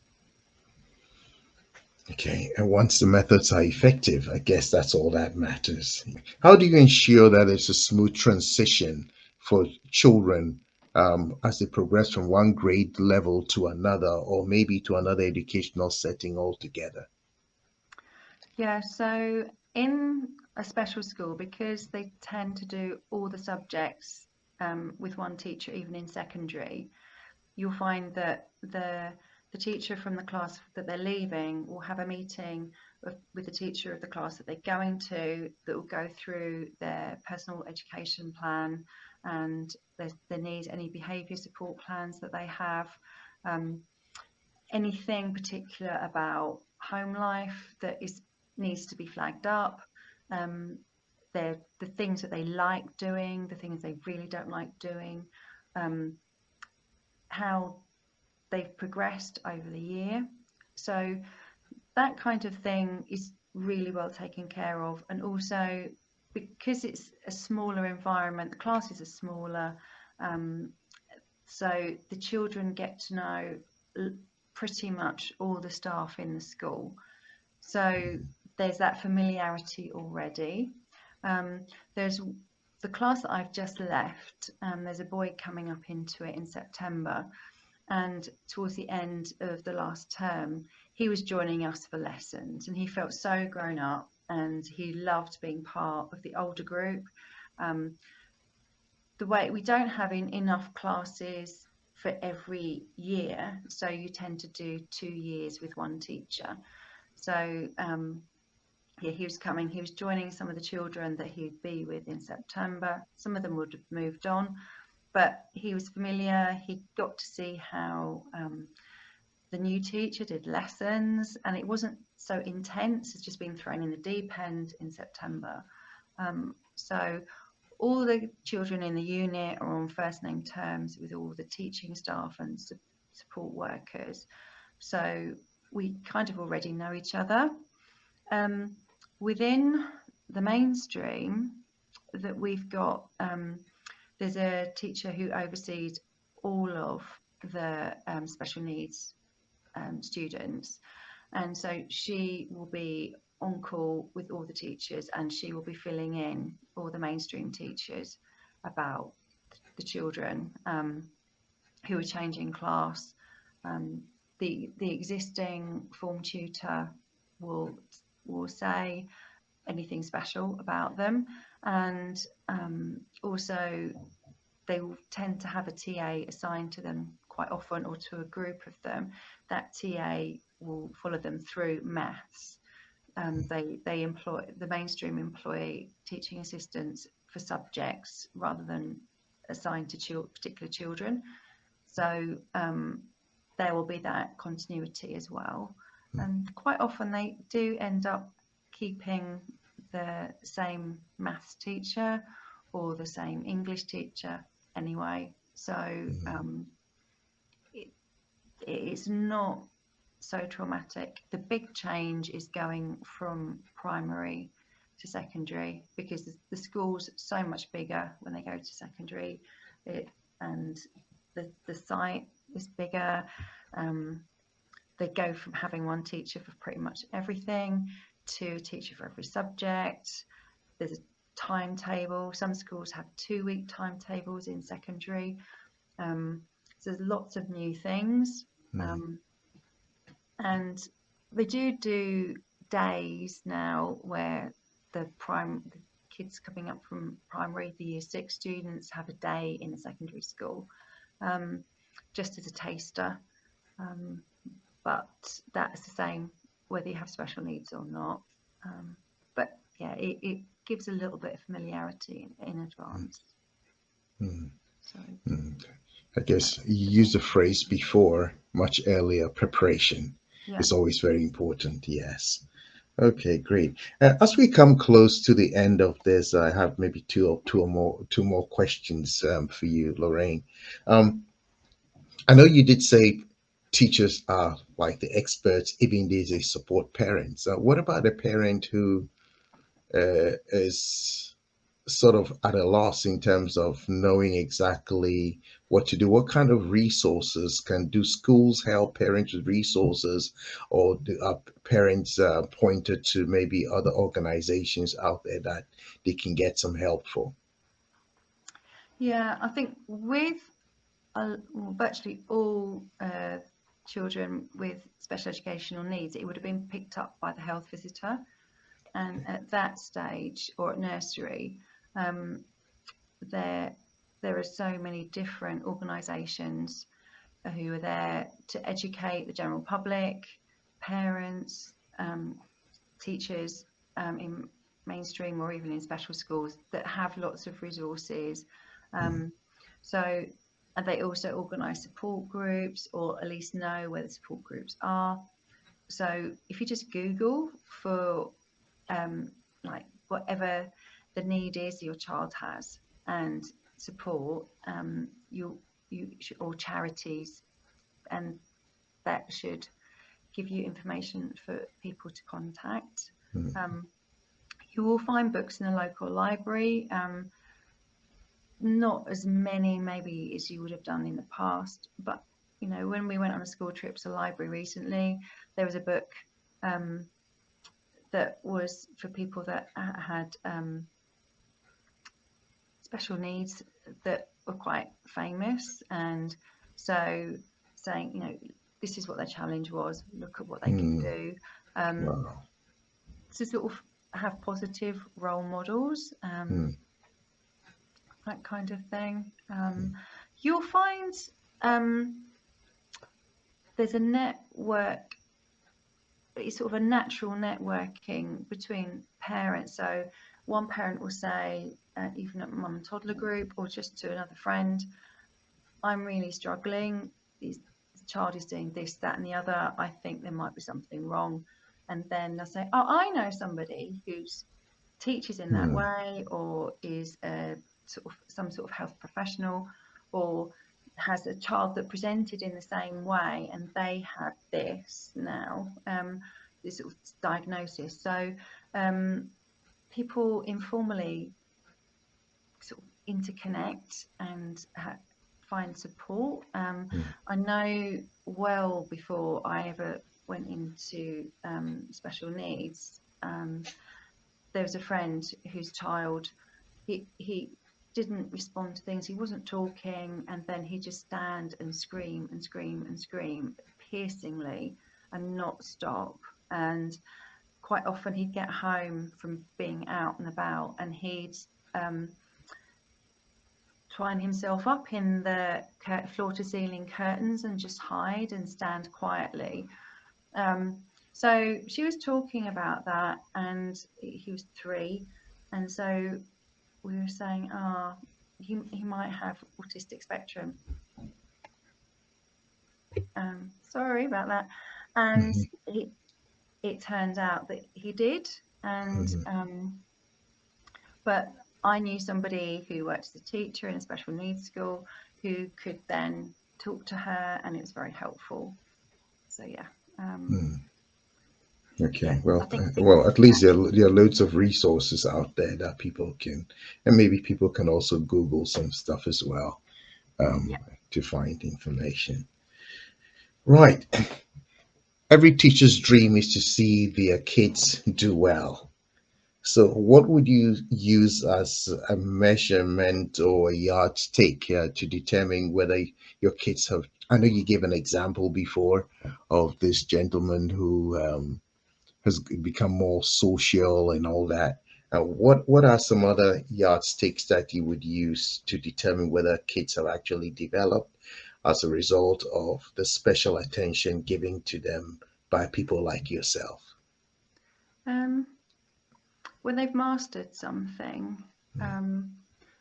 Okay, and once the methods are effective, I guess that's all that matters. How do you ensure that it's a smooth transition for children as they progress from one grade level to another, or maybe to another educational setting altogether? Yeah, so in a special school, because they tend to do all the subjects with one teacher, even in secondary, you'll find that the teacher from the class that they're leaving will have a meeting with the teacher of the class that they're going to, that will go through their personal education plan and their needs, any behaviour support plans that they have, anything particular about home life that needs to be flagged up, the things that they like doing, the things they really don't like doing, how they've progressed over the year. So that kind of thing is really well taken care of. And also because it's a smaller environment, the classes are smaller, so the children get to know pretty much all the staff in the school. So there's that familiarity already. There's the class that I've just left, there's a boy coming up into it in September, and towards the end of the last term he was joining us for lessons, and he felt so grown up and he loved being part of the older group. The way we don't have enough classes for every year, so you tend to do 2 years with one teacher. So yeah, he was joining some of the children that he'd be with in September. Some of them would have moved on, but he was familiar. He got to see how the new teacher did lessons, and it wasn't so intense. It's just been thrown in the deep end in September. So all the children in the unit are on first name terms with all the teaching staff and support workers. So we kind of already know each other. Within the mainstream that we've got, there's a teacher who oversees all of the special needs students, and so she will be on call with all the teachers, and she will be filling in all the mainstream teachers about the children who are changing class. The existing form tutor will say anything special about them, and also they will tend to have a TA assigned to them quite often, or to a group of them. That TA will follow them through maths. They employ, the mainstream employ teaching assistants for subjects rather than assigned to particular children. So there will be that continuity as well. And quite often they do end up keeping the same maths teacher or the same English teacher anyway. So it's not so traumatic. The big change is going from primary to secondary, because the school's so much bigger when they go to secondary, and the site is bigger. They go from having one teacher for pretty much everything to a teacher for every subject. There's a timetable. Some schools have 2-week timetables in secondary. So there's lots of new things. And they do days now where the kids coming up from primary, the year 6 students, have a day in a secondary school, just as a taster. But that's the same whether you have special needs or not. But yeah, it gives a little bit of familiarity in advance. So, I guess you used the phrase before, much earlier preparation. yeah. Is always very important. Yes. Okay, great. As we come close to the end of this, I have maybe two more questions for you, Lorraine. I know you did say teachers are like the experts, even if they support parents. What about a parent who is sort of at a loss in terms of knowing exactly what to do? What kind of resources do schools help parents with resources, or are parents pointed to maybe other organizations out there that they can get some help for? Yeah, I think with virtually all children with special educational needs, it would have been picked up by the health visitor. And at that stage, or at nursery, there are so many different organisations who are there to educate the general public, parents, teachers in mainstream or even in special schools, that have lots of resources. So, and they also organise support groups, or at least know where the support groups are. So if you just Google for like whatever the need is your child has, and support, you should, or charities, and that should give you information for people to contact. You will find books in the local library, not as many maybe as you would have done in the past, but you know, when we went on a school trip to the library recently, there was a book that was for people that had special needs that were quite famous, and so saying, you know, this is what their challenge was, look at what they can do, Wow. to sort of have positive role models, that kind of thing. You'll find there's a network, it's sort of a natural networking between parents. So one parent will say, even at mum and toddler group, or just to another friend, I'm really struggling, the child is doing this, that and the other, I think there might be something wrong. And then they'll say, oh, I know somebody who's teaches in that way, or is a sort of some sort of health professional, or has a child that presented in the same way, and they have this now, this sort of diagnosis. So people informally sort of interconnect and find support. I know well before I ever went into special needs, there was a friend whose child, he didn't respond to things, he wasn't talking, and then he'd just stand and scream and scream and scream piercingly and not stop. And quite often he'd get home from being out and about, and he'd twine himself up in the floor to ceiling curtains and just hide and stand quietly. So she was talking about that, and he was 3, and so we were saying, he might have autistic spectrum. Sorry about that. And it turned out that he did, and but I knew somebody who worked as a teacher in a special needs school who could then talk to her, and it was very helpful. So yeah. Okay, I think at least there are loads of resources out there that people can, and maybe people can also Google some stuff as well, to find information. Right. Every teacher's dream is to see their kids do well. So, what would you use as a measurement or a yardstick to determine whether your kids have? I know you gave an example before of this gentleman who has become more social and all that. What are some other yardsticks that you would use to determine whether kids have actually developed as a result of the special attention given to them by people like yourself? When they've mastered something.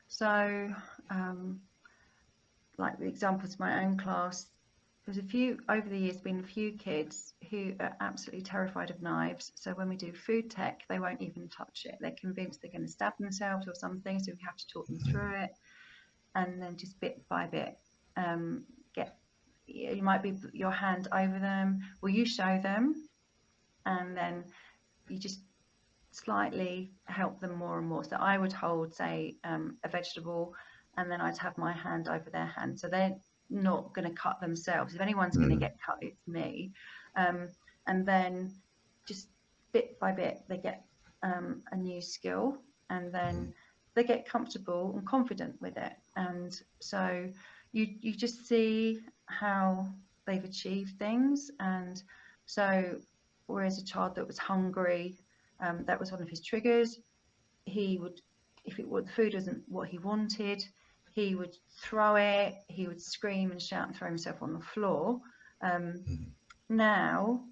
So, like the examples of my own class, there's over the years been a few kids who are absolutely terrified of knives. So when we do food tech, they won't even touch it. They're convinced they're going to stab themselves or something. So we have to talk them through it, and then just bit by bit, you might be your hand over them. Well, you show them, and then you just slightly help them more and more. So I would hold, say, a vegetable, and then I'd have my hand over their hand. So they're not going to cut themselves. If anyone's going to get cut, it's me. And then just bit by bit, they get a new skill, and then they get comfortable and confident with it. And so you just see how they've achieved things. And so whereas a child that was hungry, that was one of his triggers. He would, if the food wasn't what he wanted, he would throw it. He would scream and shout and throw himself on the floor. Now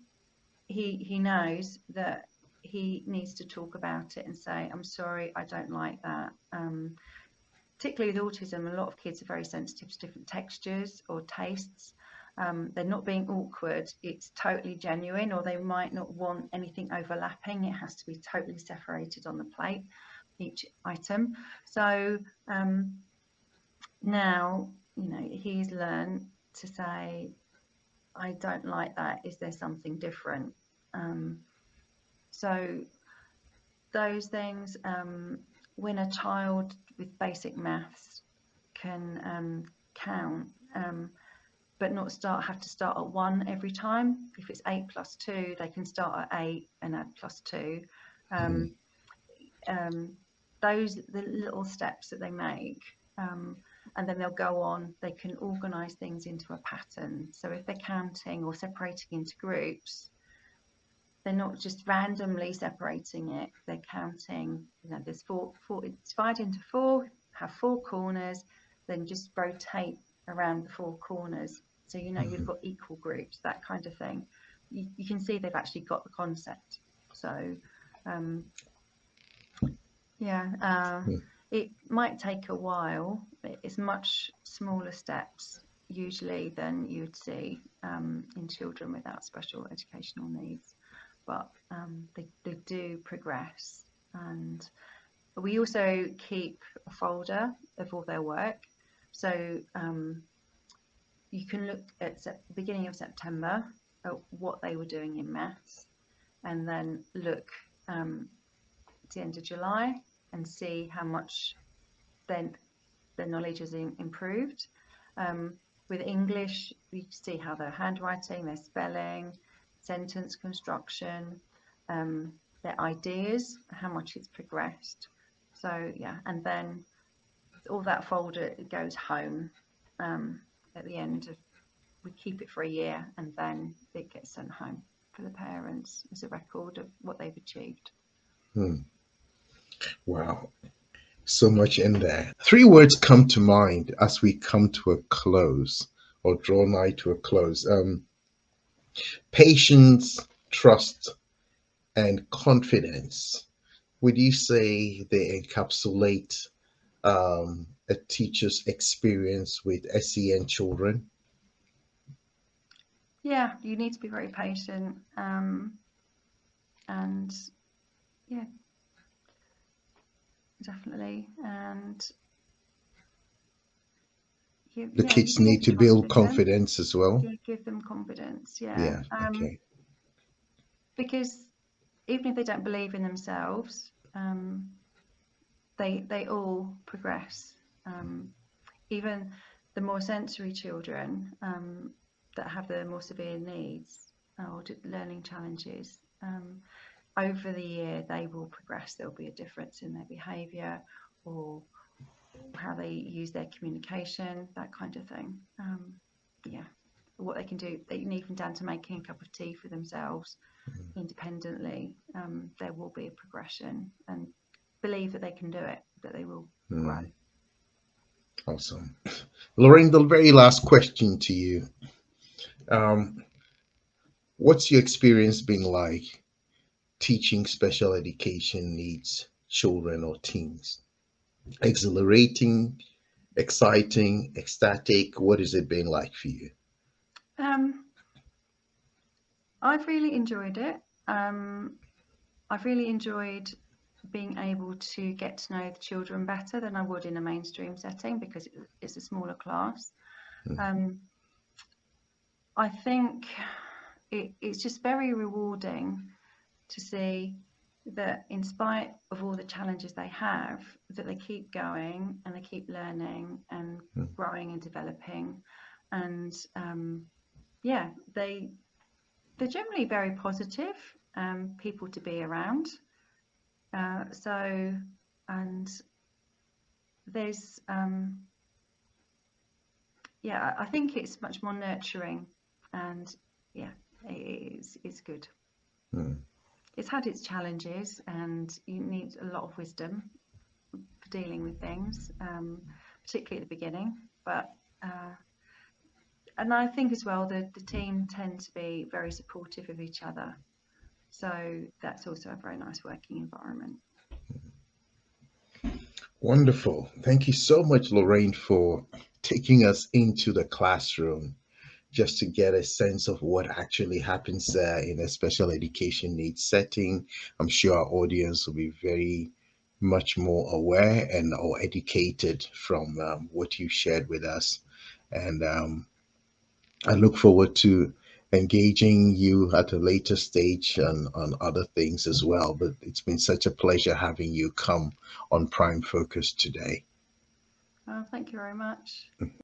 he knows that he needs to talk about it and say, "I'm sorry, I don't like that." Particularly with autism, a lot of kids are very sensitive to different textures or tastes. They're not being awkward, it's totally genuine, or they might not want anything overlapping. It has to be totally separated on the plate, each item. So now, he's learned to say, I don't like that. Is there something different? So those things, when a child with basic maths can count, but not have to start at 1 every time. If it's 8 plus 2, they can start at 8 and add plus 2. The little steps that they make, and then they'll go on, they can organise things into a pattern. So if they're counting or separating into groups, they're not just randomly separating it, they're counting, there's four, it's divided into 4, have 4 corners, then just rotate around the 4 corners. So, you've got equal groups, that kind of thing. You can see they've actually got the concept. So, it might take a while. It's much smaller steps usually than you would see in children without special educational needs. But they do progress. And we also keep a folder of all their work. So you can look at the beginning of September at what they were doing in maths, and then look at the end of July and see how much their knowledge has improved. With English, you see how their handwriting, their spelling, sentence construction, their ideas, how much it's progressed. So and then all that folder goes home. At the end of, we keep it for a year, and then it gets sent home for the parents as a record of what they've achieved. Wow, so much in there. 3 words come to mind as we come to a close or draw nigh to a close. Patience, trust, and confidence, would you say they encapsulate a teacher's experience with SEN children? Yeah, you need to be very patient, and yeah, definitely. And The yeah, kids you need need to to trust build with them. confidence as well. Give them confidence. Yeah, Yeah, okay. because even if they don't believe in themselves, they all progress. Even the more sensory children that have the more severe needs or learning challenges, over the year they will progress. There'll be a difference in their behaviour or how they use their communication, that kind of thing. Yeah, what they can do, they even down to making a cup of tea for themselves independently. There will be a progression, and believe that they can do it, that they will grow. Awesome. Lorraine, the very last question to you. Um, what's your experience been like teaching special education needs children or teens? Exhilarating, exciting, ecstatic? What has it been like for you? Um, I've really enjoyed it. I've really enjoyed being able to get to know the children better than I would in a mainstream setting because it's a smaller class. Um, I think it's just very rewarding to see that in spite of all the challenges they have, that they keep going and they keep learning and growing and developing. And yeah, they're generally very positive people to be around. So, and there's yeah, I think it's much more nurturing, and yeah, it's good. Hmm. It's had its challenges, and you need a lot of wisdom for dealing with things, particularly at the beginning. But and I think as well that the team tend to be very supportive of each other, so that's also a very nice working environment. Wonderful. Thank you so much, Lorraine, for taking us into the classroom just to get a sense of what actually happens there in a special education needs setting. I'm sure our audience will be very much more aware and or educated from what you shared with us. And I look forward to engaging you at a later stage on other things as well. But it's been such a pleasure having you come on Prime Focus today. Thank you very much.